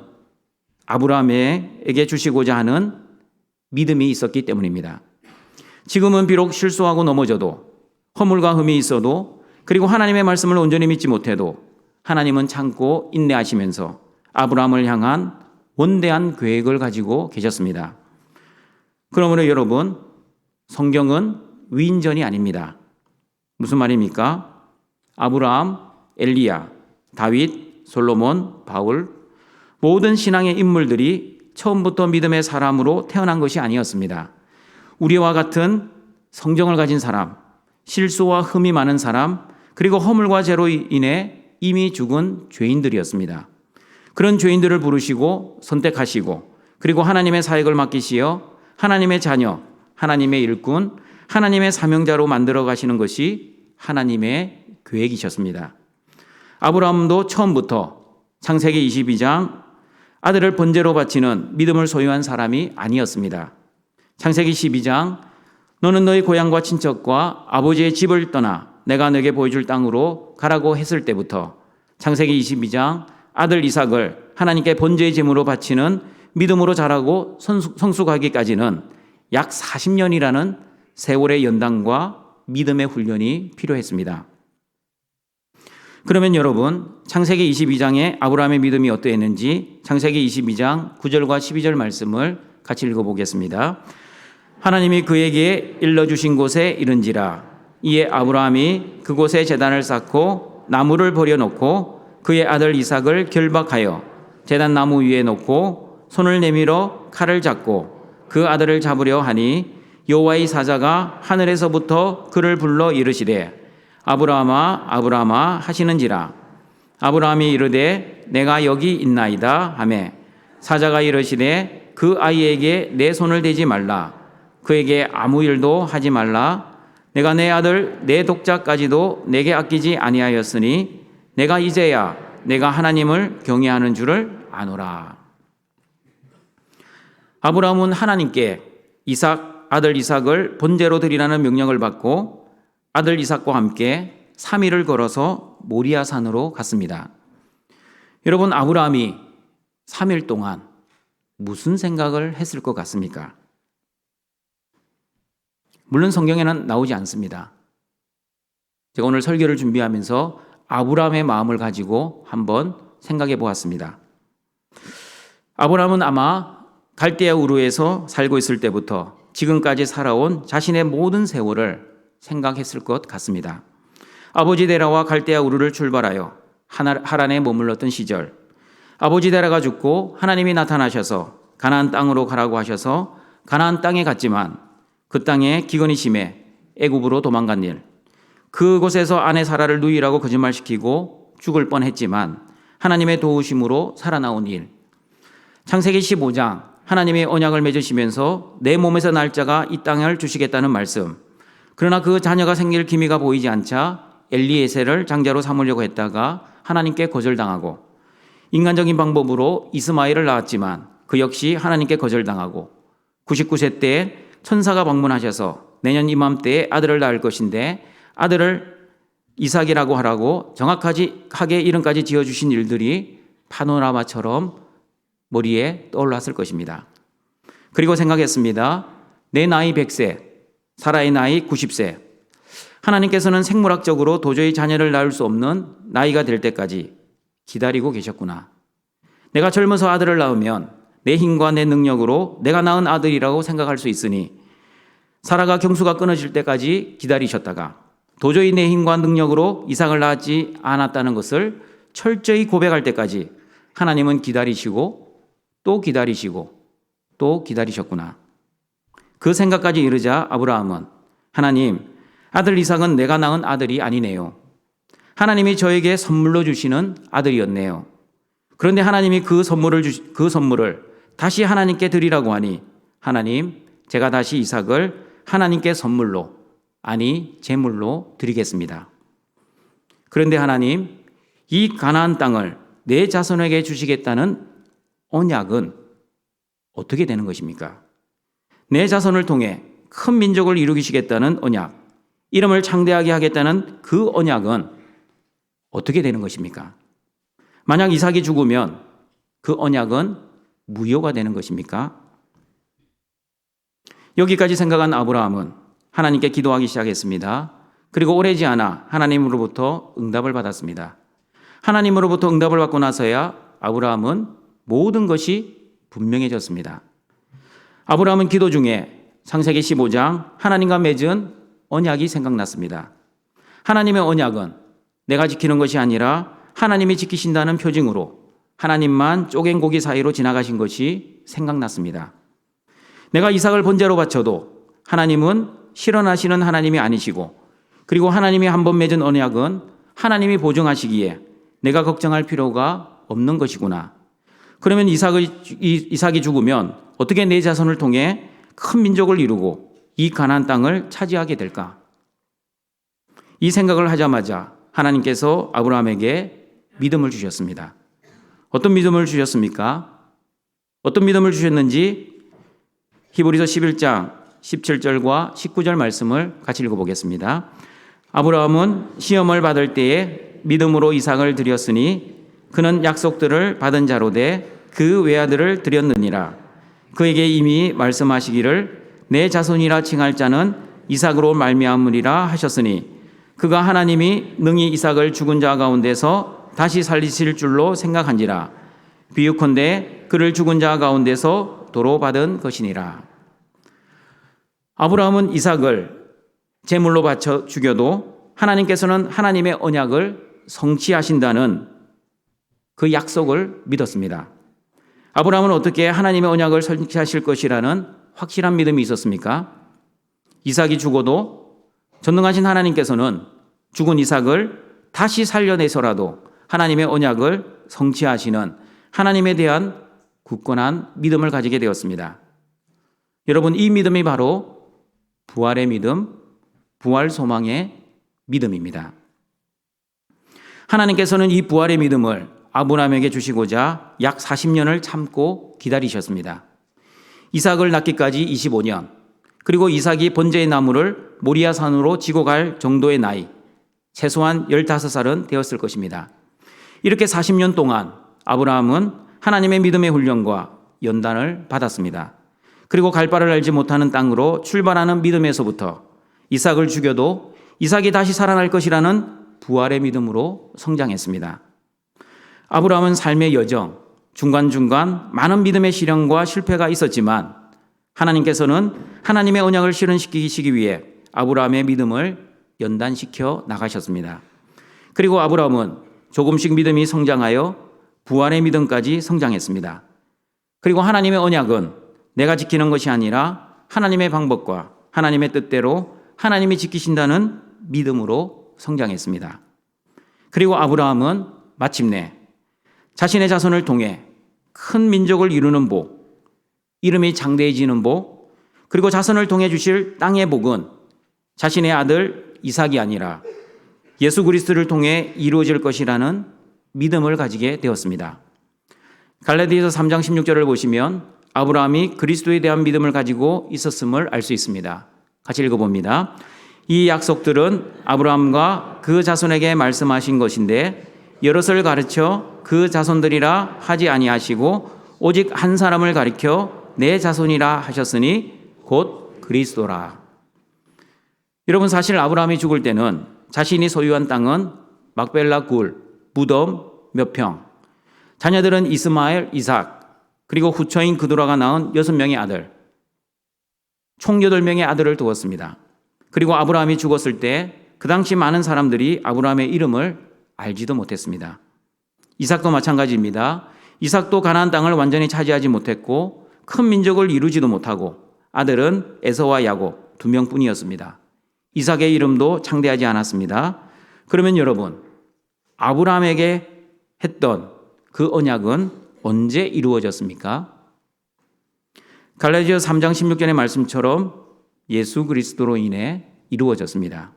아브라함에게 주시고자 하는 믿음이 있었기 때문입니다. 지금은 비록 실수하고 넘어져도 허물과 흠이 있어도 그리고 하나님의 말씀을 온전히 믿지 못해도 하나님은 참고 인내하시면서 아브라함을 향한 원대한 계획을 가지고 계셨습니다. 그러므로 여러분, 성경은 위인전이 아닙니다. 무슨 말입니까? 아브라함, 엘리야, 다윗, 솔로몬, 바울, 모든 신앙의 인물들이 처음부터 믿음의 사람으로 태어난 것이 아니었습니다. 우리와 같은 성정을 가진 사람, 실수와 흠이 많은 사람, 그리고 허물과 죄로 인해 이미 죽은 죄인들이었습니다. 그런 죄인들을 부르시고 선택하시고 그리고 하나님의 사역을 맡기시어 하나님의 자녀, 하나님의 일꾼, 하나님의 사명자로 만들어 가시는 것이 하나님의 계획이셨습니다. 아브라함도 처음부터 창세기 22장 아들을 번제로 바치는 믿음을 소유한 사람이 아니었습니다. 창세기 12장 너는 너희 고향과 친척과 아버지의 집을 떠나 내가 너에게 보여줄 땅으로 가라고 했을 때부터 창세기 22장 아들 이삭을 하나님께 번제의 제물로 바치는 믿음으로 자라고 성숙하기까지는 약 40년이라는 세월의 연단과 믿음의 훈련이 필요했습니다. 그러면 여러분, 창세기 22장의 아브라함의 믿음이 어떠했는지 창세기 22장 9절과 12절 말씀을 같이 읽어보겠습니다. 하나님이 그에게 일러주신 곳에 이른지라. 이에 아브라함이 그곳에 제단을 쌓고 나무를 버려놓고 그의 아들 이삭을 결박하여 제단 나무 위에 놓고 손을 내밀어 칼을 잡고 그 아들을 잡으려 하니 여호와의 사자가 하늘에서부터 그를 불러 이르시되 아브라함아 아브라함아 하시는지라. 아브라함이 이르되 내가 여기 있나이다 하매 사자가 이르시되 그 아이에게 내 손을 대지 말라. 그에게 아무 일도 하지 말라. 내가 내 아들 내 독자까지도 내게 아끼지 아니하였으니 내가 이제야 내가 하나님을 경외하는 줄을 아노라. 아브라함은 하나님께 아들 이삭을 번제로 드리라는 명령을 받고 아들 이삭과 함께 3일을 걸어서 모리아 산으로 갔습니다. 여러분, 아브라함이 3일 동안 무슨 생각을 했을 것 같습니까? 물론 성경에는 나오지 않습니다. 제가 오늘 설교를 준비하면서 아브라함의 마음을 가지고 한번 생각해 보았습니다. 아브라함은 아마 갈대아 우르에서 살고 있을 때부터 지금까지 살아온 자신의 모든 세월을 생각했을 것 같습니다. 아버지 데라와 갈대아 우르를 출발하여 하란에 머물렀던 시절, 아버지 데라가 죽고 하나님이 나타나셔서 가나안 땅으로 가라고 하셔서 가나안 땅에 갔지만 그 땅에 기근이 심해 애굽으로 도망간 일, 그곳에서 아내 사라를 누이라고 거짓말시키고 죽을 뻔했지만 하나님의 도우심으로 살아나온 일, 창세기 15장 하나님의 언약을 맺으시면서 내 몸에서 날 자가 이 땅을 주시겠다는 말씀, 그러나 그 자녀가 생길 기미가 보이지 않자 엘리에셀을 장자로 삼으려고 했다가 하나님께 거절당하고 인간적인 방법으로 이스마엘을 낳았지만 그 역시 하나님께 거절당하고 99세 때 천사가 방문하셔서 내년 이맘때에 아들을 낳을 것인데 아들을 이삭이라고 하라고 정확하게 이름까지 지어주신 일들이 파노라마처럼 머리에 떠올랐을 것입니다. 그리고 생각했습니다. 내 나이 100세, 사라의 나이 90세. 하나님께서는 생물학적으로 도저히 자녀를 낳을 수 없는 나이가 될 때까지 기다리고 계셨구나. 내가 젊어서 아들을 낳으면 내 힘과 내 능력으로 내가 낳은 아들이라고 생각할 수 있으니 사라가 경수가 끊어질 때까지 기다리셨다가 도저히 내 힘과 능력으로 이삭을 낳지 않았다는 것을 철저히 고백할 때까지 하나님은 기다리시고 또 기다리시고 또 기다리셨구나. 그 생각까지 이르자 아브라함은 하나님, 아들 이삭은 내가 낳은 아들이 아니네요. 하나님이 저에게 선물로 주시는 아들이었네요. 그런데 하나님이 그 선물을 다시 하나님께 드리라고 하니 하나님, 제가 다시 이삭을 하나님께 선물로, 아니 제물로 드리겠습니다. 그런데 하나님, 이 가나안 땅을 내 자손에게 주시겠다는 언약은 어떻게 되는 것입니까? 내 자손을 통해 큰 민족을 이루시겠다는 언약, 이름을 창대하게 하겠다는 그 언약은 어떻게 되는 것입니까? 만약 이삭이 죽으면 그 언약은 무효가 되는 것입니까? 여기까지 생각한 아브라함은 하나님께 기도하기 시작했습니다. 그리고 오래지 않아 하나님으로부터 응답을 받았습니다. 하나님으로부터 응답을 받고 나서야 아브라함은 모든 것이 분명해졌습니다. 아브라함은 기도 중에 창세기 15장 하나님과 맺은 언약이 생각났습니다. 하나님의 언약은 내가 지키는 것이 아니라 하나님이 지키신다는 표징으로 하나님만 쪼갠 고기 사이로 지나가신 것이 생각났습니다. 내가 이삭을 번제로 바쳐도 하나님은 실현하시는 하나님이 아니시고, 그리고 하나님이 한번 맺은 언약은 하나님이 보증하시기에 내가 걱정할 필요가 없는 것이구나. 그러면 이삭이 죽으면 어떻게 내 자손을 통해 큰 민족을 이루고 이 가나안 땅을 차지하게 될까? 이 생각을 하자마자 하나님께서 아브라함에게 믿음을 주셨습니다. 어떤 믿음을 주셨습니까? 어떤 믿음을 주셨는지 히브리서 11장 17절과 19절 말씀을 같이 읽어보겠습니다. 아브라함은 시험을 받을 때에 믿음으로 이삭을 드렸으니 그는 약속들을 받은 자로되 그 외아들을 드렸느니라. 그에게 이미 말씀하시기를 내 자손이라 칭할 자는 이삭으로 말미암으리라 하셨으니 그가 하나님이 능히 이삭을 죽은 자 가운데서 다시 살리실 줄로 생각한지라. 비유컨대 그를 죽은 자 가운데서 도로 받은 것이니라. 아브라함은 이삭을 제물로 바쳐 죽여도 하나님께서는 하나님의 언약을 성취하신다는 그 약속을 믿었습니다. 아브라함은 어떻게 하나님의 언약을 성취하실 것이라는 확실한 믿음이 있었습니까? 이삭이 죽어도 전능하신 하나님께서는 죽은 이삭을 다시 살려내서라도 하나님의 언약을 성취하시는 하나님에 대한 굳건한 믿음을 가지게 되었습니다. 여러분, 이 믿음이 바로 부활의 믿음, 부활 소망의 믿음입니다. 하나님께서는 이 부활의 믿음을 아브라함에게 주시고자 약 40년을 참고 기다리셨습니다. 이삭을 낳기까지 25년, 그리고 이삭이 번제의 나무를 모리아 산으로 지고 갈 정도의 나이, 최소한 15살은 되었을 것입니다. 이렇게 40년 동안 아브라함은 하나님의 믿음의 훈련과 연단을 받았습니다. 그리고 갈 바를 알지 못하는 땅으로 출발하는 믿음에서부터 이삭을 죽여도 이삭이 다시 살아날 것이라는 부활의 믿음으로 성장했습니다. 아브라함은 삶의 여정, 중간중간 많은 믿음의 시련과 실패가 있었지만 하나님께서는 하나님의 언약을 실현시키기 위해 아브라함의 믿음을 연단시켜 나가셨습니다. 그리고 아브라함은 조금씩 믿음이 성장하여 부활의 믿음까지 성장했습니다. 그리고 하나님의 언약은 내가 지키는 것이 아니라 하나님의 방법과 하나님의 뜻대로 하나님이 지키신다는 믿음으로 성장했습니다. 그리고 아브라함은 마침내 자신의 자손을 통해 큰 민족을 이루는 복, 이름이 장대해지는 복, 그리고 자손을 통해 주실 땅의 복은 자신의 아들 이삭이 아니라 예수 그리스도를 통해 이루어질 것이라는 믿음을 가지게 되었습니다. 갈라디아서 3장 16절을 보시면 아브라함이 그리스도에 대한 믿음을 가지고 있었음을 알 수 있습니다. 같이 읽어봅니다. 이 약속들은 아브라함과 그 자손에게 말씀하신 것인데 여럿을 가르쳐 그 자손들이라 하지 아니하시고 오직 한 사람을 가리켜 내 자손이라 하셨으니 곧 그리스도라. 여러분, 사실 아브라함이 죽을 때는 자신이 소유한 땅은 막벨라 굴, 무덤 몇 평, 자녀들은 이스마엘, 이삭, 그리고 후처인 그도라가 낳은 6명의 아들, 총 8명의 아들을 두었습니다. 그리고 아브라함이 죽었을 때 그 당시 많은 사람들이 아브라함의 이름을 알지도 못했습니다. 이삭도 마찬가지입니다. 이삭도 가나안 땅을 완전히 차지하지 못했고 큰 민족을 이루지도 못하고 아들은 에서와 야곱 2명뿐이었습니다. 이삭의 이름도 창대하지 않았습니다. 그러면 여러분, 아브라함에게 했던 그 언약은 언제 이루어졌습니까? 갈라디아서 3장 16절의 말씀처럼 예수 그리스도로 인해 이루어졌습니다.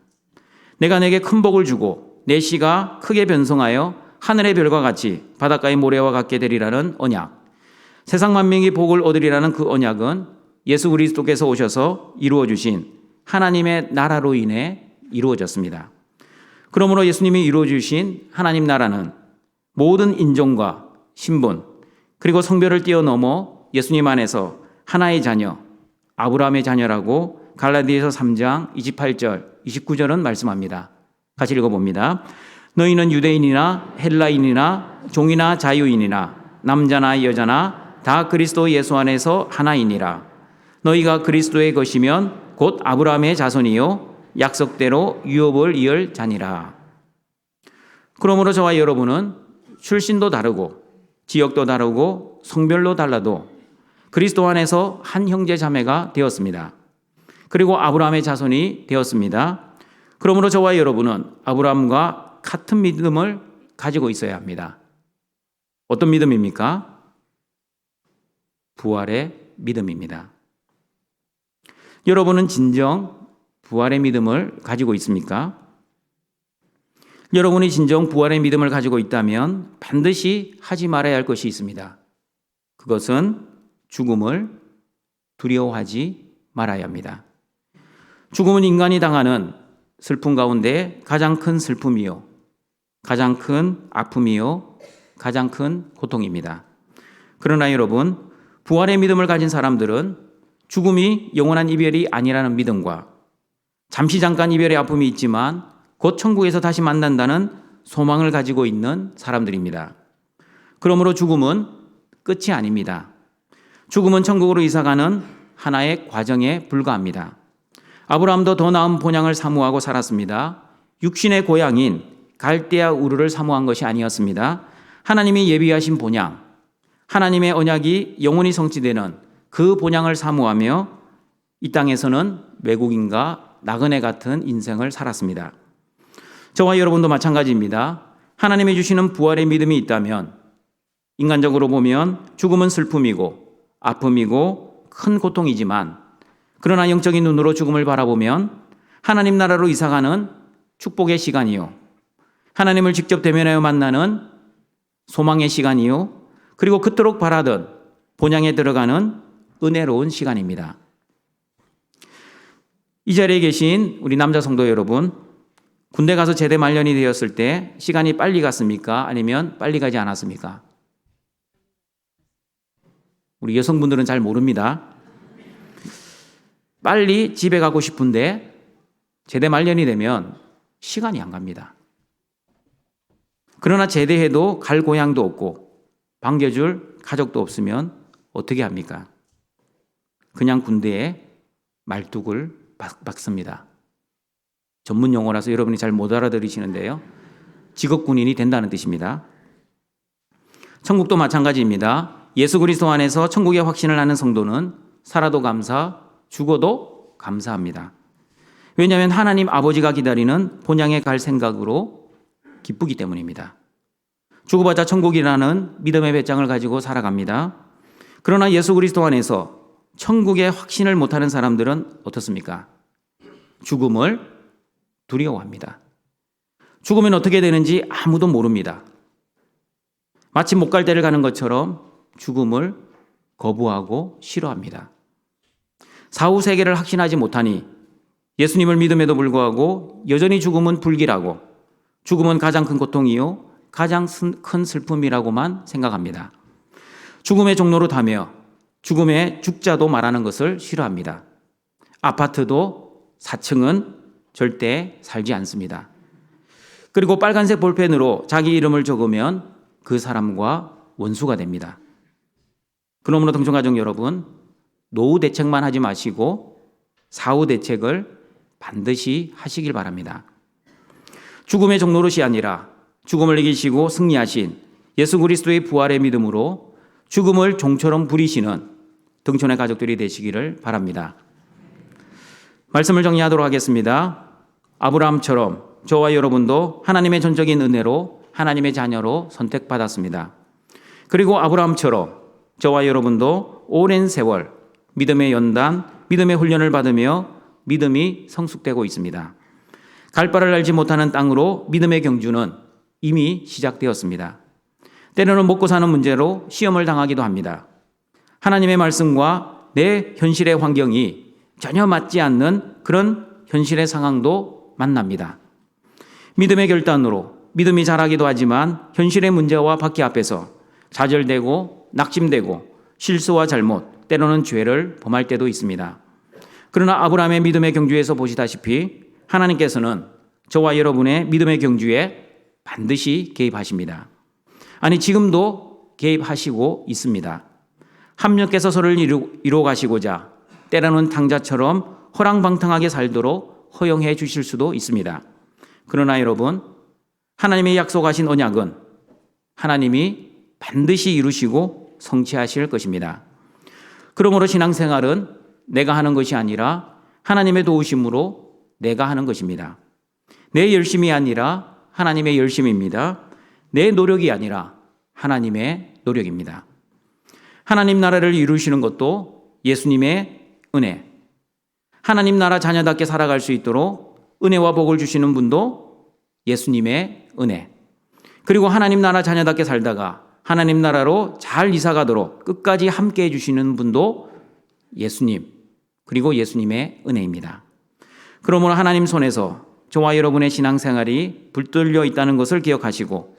내가 내게 큰 복을 주고 내 씨가 크게 변성하여 하늘의 별과 같이 바닷가의 모래와 같게 되리라는 언약, 세상 만민이 복을 얻으리라는 그 언약은 예수 그리스도께서 오셔서 이루어 주신 하나님의 나라로 인해 이루어졌습니다. 그러므로 예수님이 이루어 주신 하나님 나라는 모든 인종과 신분 그리고 성별을 뛰어넘어 예수님 안에서 하나의 자녀, 아브라함의 자녀라고 갈라디아서 3장 28절, 29절은 말씀합니다. 같이 읽어봅니다. 너희는 유대인이나 헬라인이나 종이나 자유인이나 남자나 여자나 다 그리스도 예수 안에서 하나이니라. 너희가 그리스도의 것이면 곧 아브라함의 자손이요 약속대로 유업을 이을 자니라. 그러므로 저와 여러분은 출신도 다르고 지역도 다르고 성별도 달라도 그리스도 안에서 한 형제 자매가 되었습니다. 그리고 아브라함의 자손이 되었습니다. 그러므로 저와 여러분은 아브라함과 같은 믿음을 가지고 있어야 합니다. 어떤 믿음입니까? 부활의 믿음입니다. 여러분은 진정 부활의 믿음을 가지고 있습니까? 여러분이 진정 부활의 믿음을 가지고 있다면 반드시 하지 말아야 할 것이 있습니다. 그것은 죽음을 두려워하지 말아야 합니다. 죽음은 인간이 당하는 슬픔 가운데 가장 큰 슬픔이요, 가장 큰 아픔이요, 가장 큰 고통입니다. 그러나 여러분, 부활의 믿음을 가진 사람들은 죽음이 영원한 이별이 아니라는 믿음과 잠시 잠깐 이별의 아픔이 있지만 곧 천국에서 다시 만난다는 소망을 가지고 있는 사람들입니다. 그러므로 죽음은 끝이 아닙니다. 죽음은 천국으로 이사가는 하나의 과정에 불과합니다. 아브라함도 더 나은 본향을 사모하고 살았습니다. 육신의 고향인 갈대아 우르를 사모한 것이 아니었습니다. 하나님이 예비하신 본향, 하나님의 언약이 영원히 성취되는 그 본향을 사모하며 이 땅에서는 외국인과 나그네 같은 인생을 살았습니다. 저와 여러분도 마찬가지입니다. 하나님이 주시는 부활의 믿음이 있다면 인간적으로 보면 죽음은 슬픔이고 아픔이고 큰 고통이지만, 그러나 영적인 눈으로 죽음을 바라보면 하나님 나라로 이사가는 축복의 시간이요, 하나님을 직접 대면하여 만나는 소망의 시간이요, 그리고 그토록 바라던 본향에 들어가는 은혜로운 시간입니다. 이 자리에 계신 우리 남자 성도 여러분, 군대 가서 제대 말년이 되었을 때 시간이 빨리 갔습니까? 아니면 빨리 가지 않았습니까? 우리 여성분들은 잘 모릅니다. 빨리 집에 가고 싶은데 제대 말년이 되면 시간이 안 갑니다. 그러나 제대해도 갈 고향도 없고 반겨줄 가족도 없으면 어떻게 합니까? 그냥 군대에 말뚝을 박습니다. 전문 용어라서 여러분이 잘 못 알아들으시는데요, 직업군인이 된다는 뜻입니다. 천국도 마찬가지입니다. 예수 그리스도 안에서 천국의 확신을 하는 성도는 살아도 감사, 죽어도 감사합니다. 왜냐하면 하나님 아버지가 기다리는 본향에 갈 생각으로 기쁘기 때문입니다. 죽어봤자 천국이라는 믿음의 배짱을 가지고 살아갑니다. 그러나 예수 그리스도 안에서 천국의 확신을 못하는 사람들은 어떻습니까? 죽음을 두려워합니다. 죽으면 어떻게 되는지 아무도 모릅니다. 마치 못 갈 데를 가는 것처럼 죽음을 거부하고 싫어합니다. 사후 세계를 확신하지 못하니 예수님을 믿음에도 불구하고 여전히 죽음은 불길하고 죽음은 가장 큰 고통이요 가장 큰 슬픔이라고만 생각합니다. 죽음의 종로로 다며 죽음의 죽자도 말하는 것을 싫어합니다. 아파트도 4층은 절대 살지 않습니다. 그리고 빨간색 볼펜으로 자기 이름을 적으면 그 사람과 원수가 됩니다. 그러므로 동청가족 여러분, 노후 대책만 하지 마시고 사후 대책을 반드시 하시길 바랍니다. 죽음의 종노릇이 아니라 죽음을 이기시고 승리하신 예수 그리스도의 부활의 믿음으로 죽음을 종처럼 부리시는 등촌의 가족들이 되시기를 바랍니다. 말씀을 정리하도록 하겠습니다. 아브라함처럼 저와 여러분도 하나님의 전적인 은혜로 하나님의 자녀로 선택받았습니다. 그리고 아브라함처럼 저와 여러분도 오랜 세월 믿음의 연단, 믿음의 훈련을 받으며 믿음이 성숙되고 있습니다. 갈 바를 알지 못하는 땅으로 믿음의 경주는 이미 시작되었습니다. 때로는 먹고 사는 문제로 시험을 당하기도 합니다. 하나님의 말씀과 내 현실의 환경이 전혀 맞지 않는 그런 현실의 상황도 만납니다. 믿음의 결단으로 믿음이 자라기도 하지만 현실의 문제와 박해 앞에서 좌절되고 낙심되고 실수와 잘못, 때로는 죄를 범할 때도 있습니다. 그러나 아브라함의 믿음의 경주에서 보시다시피 하나님께서는 저와 여러분의 믿음의 경주에 반드시 개입하십니다. 아니, 지금도 개입하시고 있습니다. 합력해서 서로를 이루어 가시고자 때로는 탕자처럼 허랑방탕하게 살도록 허용해 주실 수도 있습니다. 그러나 여러분, 하나님의 약속하신 언약은 하나님이 반드시 이루시고 성취하실 것입니다. 그러므로 신앙생활은 내가 하는 것이 아니라 하나님의 도우심으로 내가 하는 것입니다. 내 열심이 아니라 하나님의 열심입니다. 내 노력이 아니라 하나님의 노력입니다. 하나님 나라를 이루시는 것도 예수님의 은혜, 하나님 나라 자녀답게 살아갈 수 있도록 은혜와 복을 주시는 분도 예수님의 은혜, 그리고 하나님 나라 자녀답게 살다가 하나님 나라로 잘 이사가도록 끝까지 함께 해주시는 분도 예수님, 그리고 예수님의 은혜입니다. 그러므로 하나님 손에서 저와 여러분의 신앙생활이 붙들려 있다는 것을 기억하시고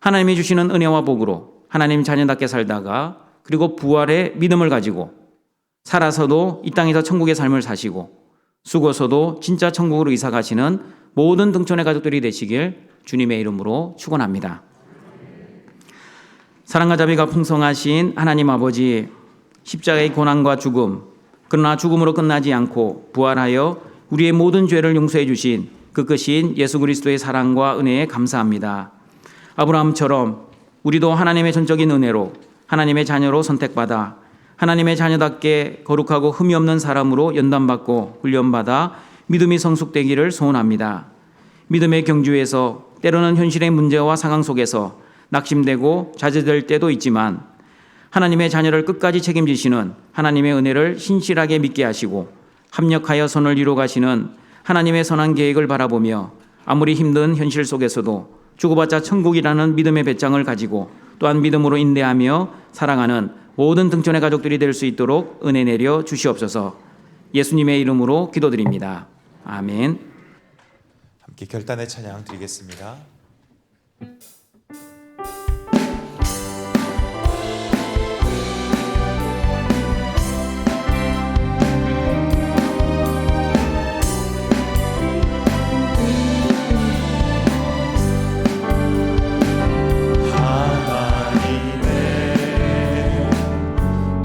하나님이 주시는 은혜와 복으로 하나님 자녀답게 살다가 그리고 부활의 믿음을 가지고 살아서도 이 땅에서 천국의 삶을 사시고 죽어서도 진짜 천국으로 이사 가시는 모든 등촌의 가족들이 되시길 주님의 이름으로 축원합니다. 사랑과 자비가 풍성하신 하나님 아버지, 십자가의 고난과 죽음, 그러나 죽음으로 끝나지 않고 부활하여 우리의 모든 죄를 용서해 주신 그 끝인 예수 그리스도의 사랑과 은혜에 감사합니다. 아브라함처럼 우리도 하나님의 전적인 은혜로 하나님의 자녀로 선택받아 하나님의 자녀답게 거룩하고 흠이 없는 사람으로 연단받고 훈련받아 믿음이 성숙되기를 소원합니다. 믿음의 경주에서 때로는 현실의 문제와 상황 속에서 낙심되고 좌절될 때도 있지만 하나님의 자녀를 끝까지 책임지시는 하나님의 은혜를 신실하게 믿게 하시고 합력하여 선을 이루어 가시는 하나님의 선한 계획을 바라보며 아무리 힘든 현실 속에서도 주고받자 천국이라는 믿음의 배짱을 가지고 또한 믿음으로 인내하며 사랑하는 모든 등촌의 가족들이 될 수 있도록 은혜 내려 주시옵소서. 예수님의 이름으로 기도드립니다. 아멘. 함께 결단의 찬양 드리겠습니다. 하나님의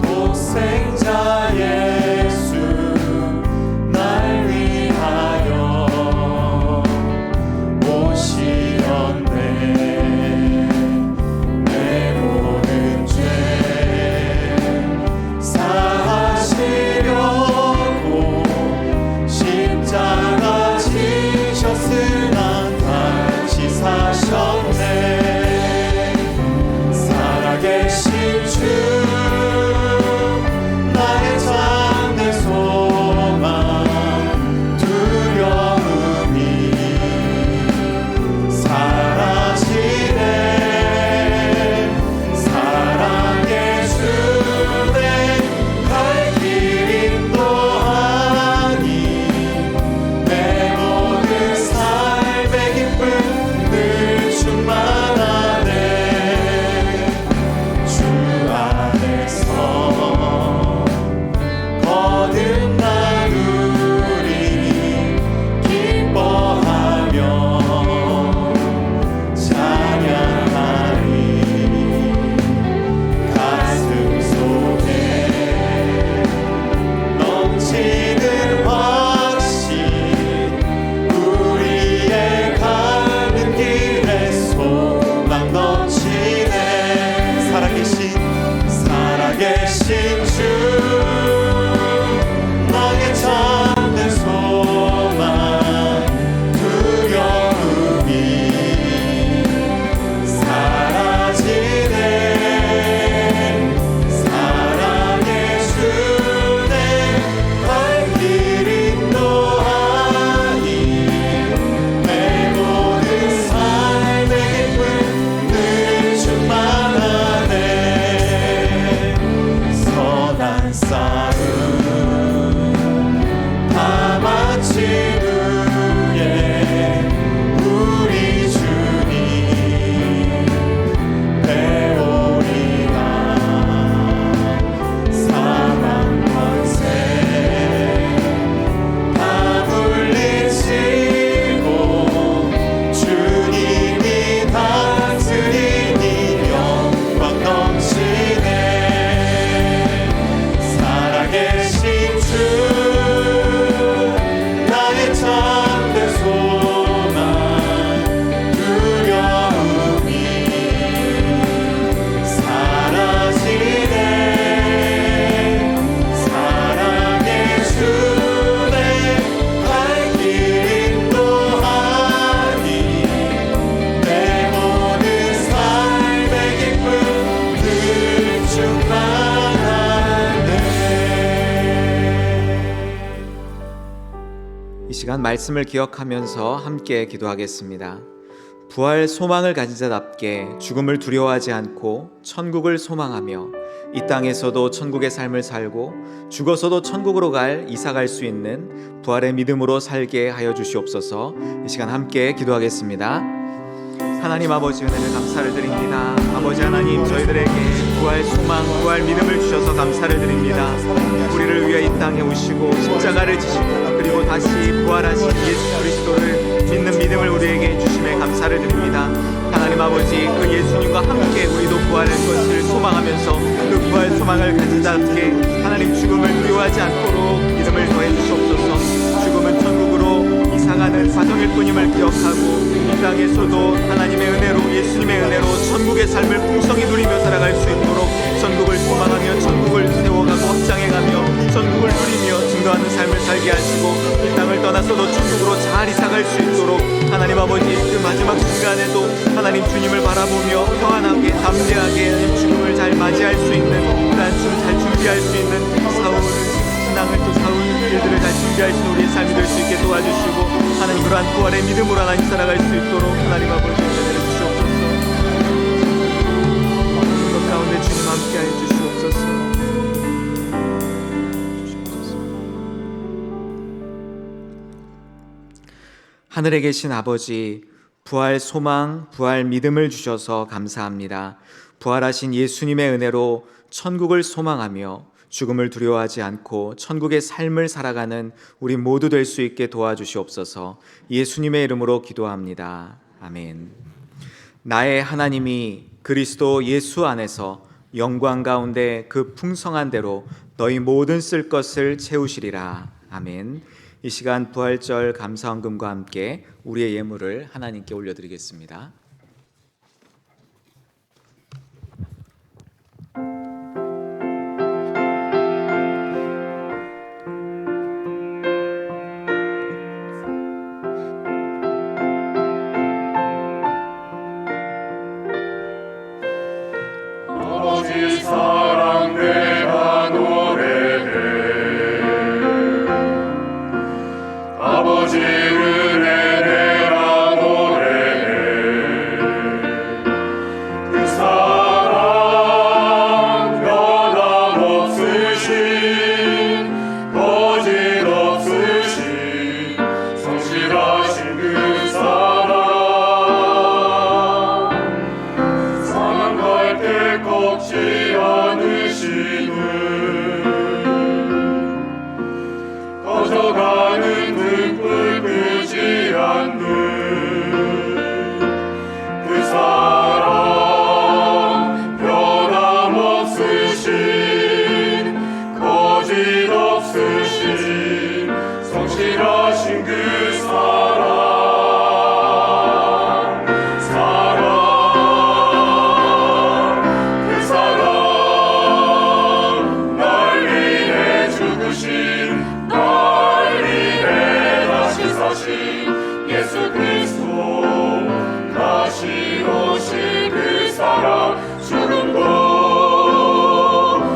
독생자 예수 날 위하여 오시었네. 내 모든 죄 사하시려고 십자가 지셨으나 다시 사셨네. 살아계신 주 나의 참된 소망 두려움이 사라지네. 사랑의 주내 갈 길 인도하니 내 모든 삶의 기쁨 늘 충만하네. 주 안에서 거듭난 우리 기뻐하며 찬양하리. 가슴 속에 넘치는 확신 우리의 가는 길에 소망 넘치네. 살아계신 주 나의 참된 소망 두려움이 사라지네. 사랑의 주내 갈 길 인도하니 내 모든 삶의 기쁨 늘 충만하네. 선한 싸움 다 마친 후에 우리 주님 배우리라. 사망 권세 다 물리치고 주님이 다스리니 영광 넘치네. 살아계신 주 나의 참된 소망 두려움이 사라지네. 사랑의 주내 갈 길 인도하니 내 모든 삶의 기쁨 늘 충만하네. 이 시간 말씀을 기억하면서 함께 기도하겠습니다. 부활 소망을 가진 자답게 죽음을 두려워하지 않고 천국을 소망하며 이 땅에서도 천국의 삶을 살고 죽어서도 천국으로 이사갈 수 있는 부활의 믿음으로 살게 하여 주시옵소서. 이 시간 함께 기도하겠습니다. 하나님 아버지 은혜를 감사를 드립니다. 아버지 하나님, 저희들에게 부활 소망, 부활 믿음을 주셔서 감사를 드립니다. 우리를 위해 이 땅에 오시고 십자가를 지시고 그리고 다시 부활하신 예수 그리스도를 믿는 믿음을 우리에게 주심에 감사를 드립니다. 하나님 아버지, 그 예수님과 함께 우리도 부활할 것을 소망하면서 그 부활 소망을 가진 자답게 하나님 죽음을 두려워하지 않도록 믿음을 더해 주시옵소서. 죽음은 천국으로 이사가 살아가는 과정일 뿐임을 기억하고 이 땅에서도 하나님의 은혜로 예수님의 은혜로 천국의 삶을 풍성히 누리며 살아갈 수 있도록 천국을 소망하며 천국을 세워가고 확장해가며 천국을 누리며 증거하는 삶을 살게 하시고 이 땅을 떠나서도 천국으로 잘 이사갈 수 있도록 하나님 아버지 그 마지막 순간에도 하나님 주님을 바라보며 평안하게 담대하게 죽음을 잘 맞이할 수 있는 그러한 잘 준비할 수 있는 신앙을 또 사울 일들을 잘 준비할 수 있는 우리의 삶이 될 수 있게 도와주시고 하나님 그러한 부활의 믿음으로 하나님 살아갈 수 있도록 하나님 아버지 은혜를 주시옵소서. 그 가운데 주님 함께하여 주시옵소서. 하늘에 계신 아버지, 부활 소망, 부활 믿음을 주셔서 감사합니다. 부활하신 예수님의 은혜로 천국을 소망하며 죽음을 두려워하지 않고 천국의 삶을 살아가는 우리 모두 될 수 있게 도와주시옵소서. 예수님의 이름으로 기도합니다. 아멘. 나의 하나님이 그리스도 예수 안에서 영광 가운데 그 풍성한 대로 너희 모든 쓸 것을 채우시리라. 아멘. 이 시간 부활절 감사헌금과 함께 우리의 예물을 하나님께 올려드리겠습니다. 아버지 사랑 내가 노래해 아버지 은혜 내가 노래해 그 사랑 변함없으신 거짓없으신 성실하신 그 사랑 사랑할 때 꺾지 않으시는 꺼져가는 등불 끄지 않는 그 사랑 변함없으신 거짓없으신 성실하신 그 사랑 그 사랑 날 위해 죽으신 날 위해 다시 사신 예수 그리스도 다시 오실 그 사랑 죽음도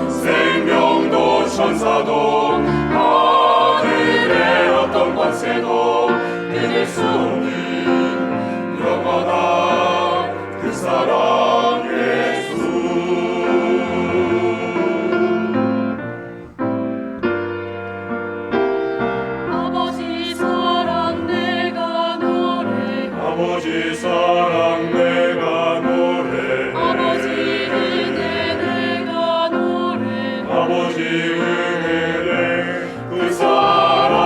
생명도 천사도 하늘의 어떤 권세도 이길 수 없는 영원한 그 사랑 예수 아버지 사랑 내가 노래 아버지 사랑 내가 노래 아버지 은혜 내가 노래 아버지 은혜를 그 사랑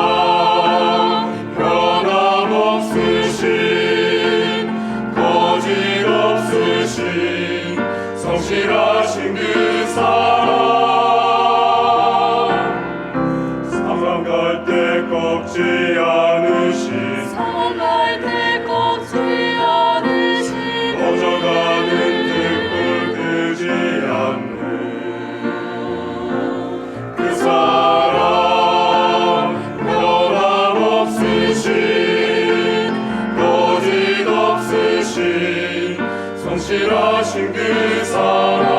변함없으신 거짓없으신 성실하신 그 사랑 사랑 갈 때 꺾지 않으신 상황 갈때 꺾지 않으신 꺼져가는 등불 끄지 않는 그 사랑 변함없으신 거짓없으신 성실하신 그 사랑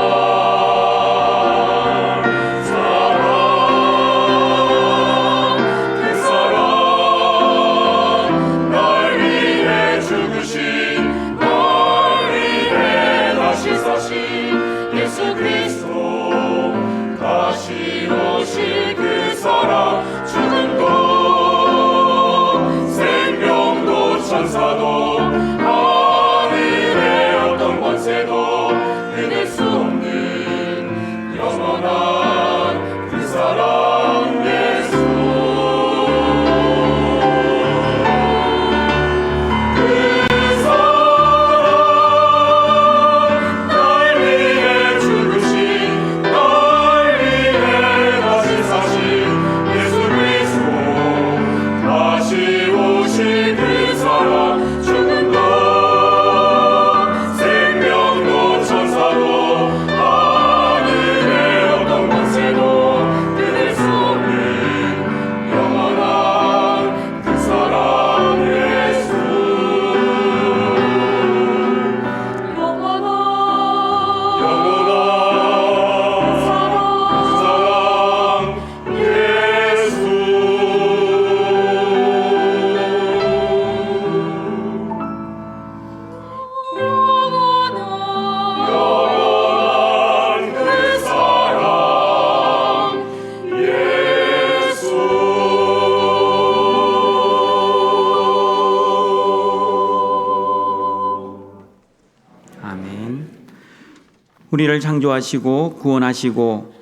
우리를 창조하시고 구원하시고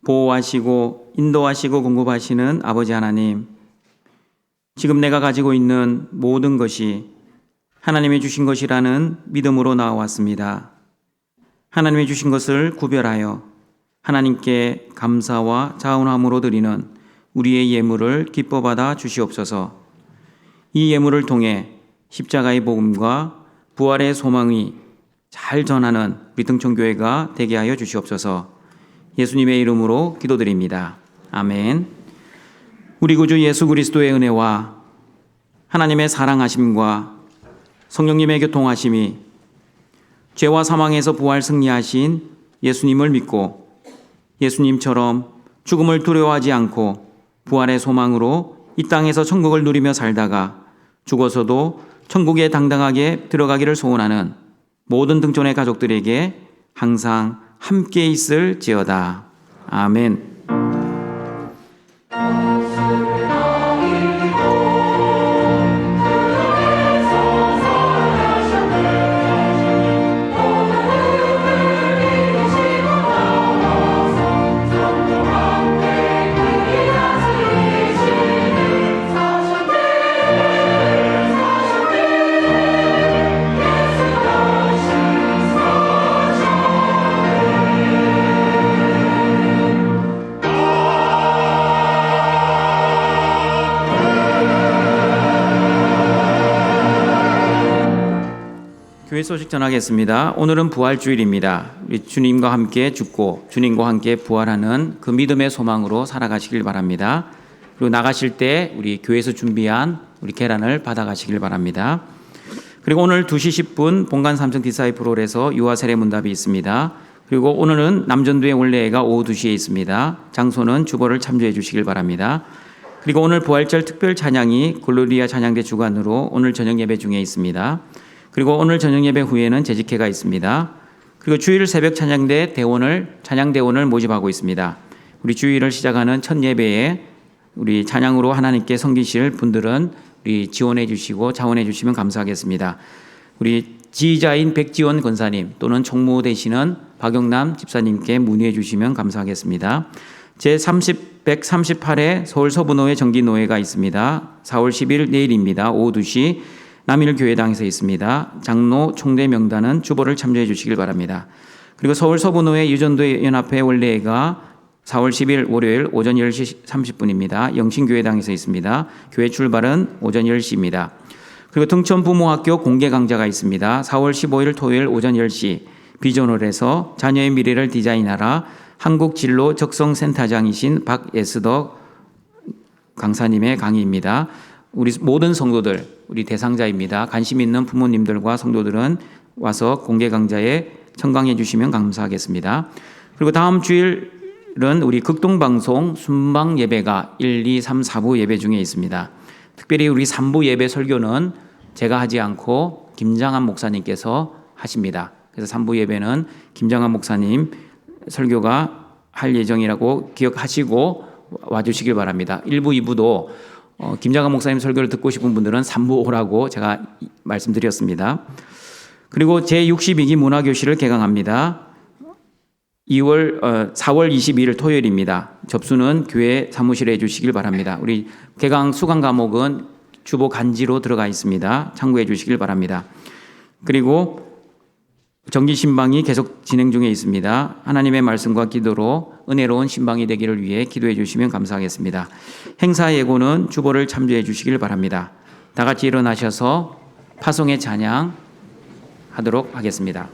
보호하시고 인도하시고 공급하시는 아버지 하나님, 지금 내가 가지고 있는 모든 것이 하나님이 주신 것이라는 믿음으로 나와왔습니다. 하나님이 주신 것을 구별하여 하나님께 감사와 자원함으로 드리는 우리의 예물을 기뻐 받아 주시옵소서. 이 예물을 통해 십자가의 복음과 부활의 소망이 잘 전하는 우리 등촌교회가 되게 하여 주시옵소서. 예수님의 이름으로 기도드립니다. 아멘. 우리 구주 예수 그리스도의 은혜와 하나님의 사랑하심과 성령님의 교통하심이 죄와 사망에서 부활 승리하신 예수님을 믿고 예수님처럼 죽음을 두려워하지 않고 부활의 소망으로 이 땅에서 천국을 누리며 살다가 죽어서도 천국에 당당하게 들어가기를 소원하는 모든 등촌의 가족들에게 항상 함께 있을지어다. 아멘. 교회 소식 전하겠습니다. 오늘은 부활주일입니다. 우리 주님과 함께 죽고 주님과 함께 부활하는 그 믿음의 소망으로 살아가시길 바랍니다. 그리고 나가실 때 우리 교회에서 준비한 우리 계란을 받아가시길 바랍니다. 그리고 오늘 2시 10분 본관 3층 디사이프롤에서 유아 세례 문답이 있습니다. 그리고 오늘은 남전도의 원래회가 오후 2시에 있습니다. 장소는 주보를 참조해 주시길 바랍니다. 그리고 오늘 부활절 특별 찬양이 글로리아 찬양대 주관으로 오늘 저녁 예배 중에 있습니다. 그리고 오늘 저녁 예배 후에는 재직회가 있습니다. 그리고 주일 새벽 찬양대원을 모집하고 있습니다. 우리 주일을 시작하는 첫 예배에 우리 찬양으로 하나님께 섬기실 분들은 우리 지원해 주시고 자원해 주시면 감사하겠습니다. 우리 지휘자인 백지원 권사님 또는 총무 되시는 박영남 집사님께 문의해 주시면 감사하겠습니다. 제138회 서울 서부노회 정기노회가 있습니다. 4월 10일 내일입니다. 오후 2시 남일교회당에서 있습니다. 장로 총대 명단은 주보를 참조해 주시길 바랍니다. 그리고 서울 서부노회 유전도 연합회 원래회가 4월 10일 월요일 오전 10시 30분입니다. 영신교회당에서 있습니다. 교회 출발은 오전 10시입니다. 그리고 등촌 부모학교 공개 강좌가 있습니다. 4월 15일 토요일 오전 10시 비전홀에서 자녀의 미래를 디자인하라 한국진로 적성센터장이신 박예스덕 강사님의 강의입니다. 우리 모든 성도들, 우리 대상자입니다. 관심 있는 부모님들과 성도들은 와서 공개 강좌에 청강해 주시면 감사하겠습니다. 그리고 다음 주일은 우리 극동방송 순방 예배가 1, 2, 3, 4부 예배 중에 있습니다. 특별히 우리 3부 예배 설교는 제가 하지 않고 김장한 목사님께서 하십니다. 그래서 3부 예배는 김장한 목사님 설교가 할 예정이라고 기억하시고 와주시길 바랍니다. 1부, 2부도 김장한 목사님 설교를 듣고 싶은 분들은 3부 오라고 제가 말씀드렸습니다. 그리고 제62기 문화교실을 개강합니다. 4월 22일 토요일입니다. 접수는 교회 사무실에 해주시길 바랍니다. 우리 개강 수강 과목은 주보 간지로 들어가 있습니다. 참고해 주시길 바랍니다. 그리고 정기 신방이 계속 진행 중에 있습니다. 하나님의 말씀과 기도로 은혜로운 신방이 되기를 위해 기도해 주시면 감사하겠습니다. 행사 예고는 주보를 참조해 주시길 바랍니다. 다 같이 일어나셔서 파송의 찬양 하도록 하겠습니다.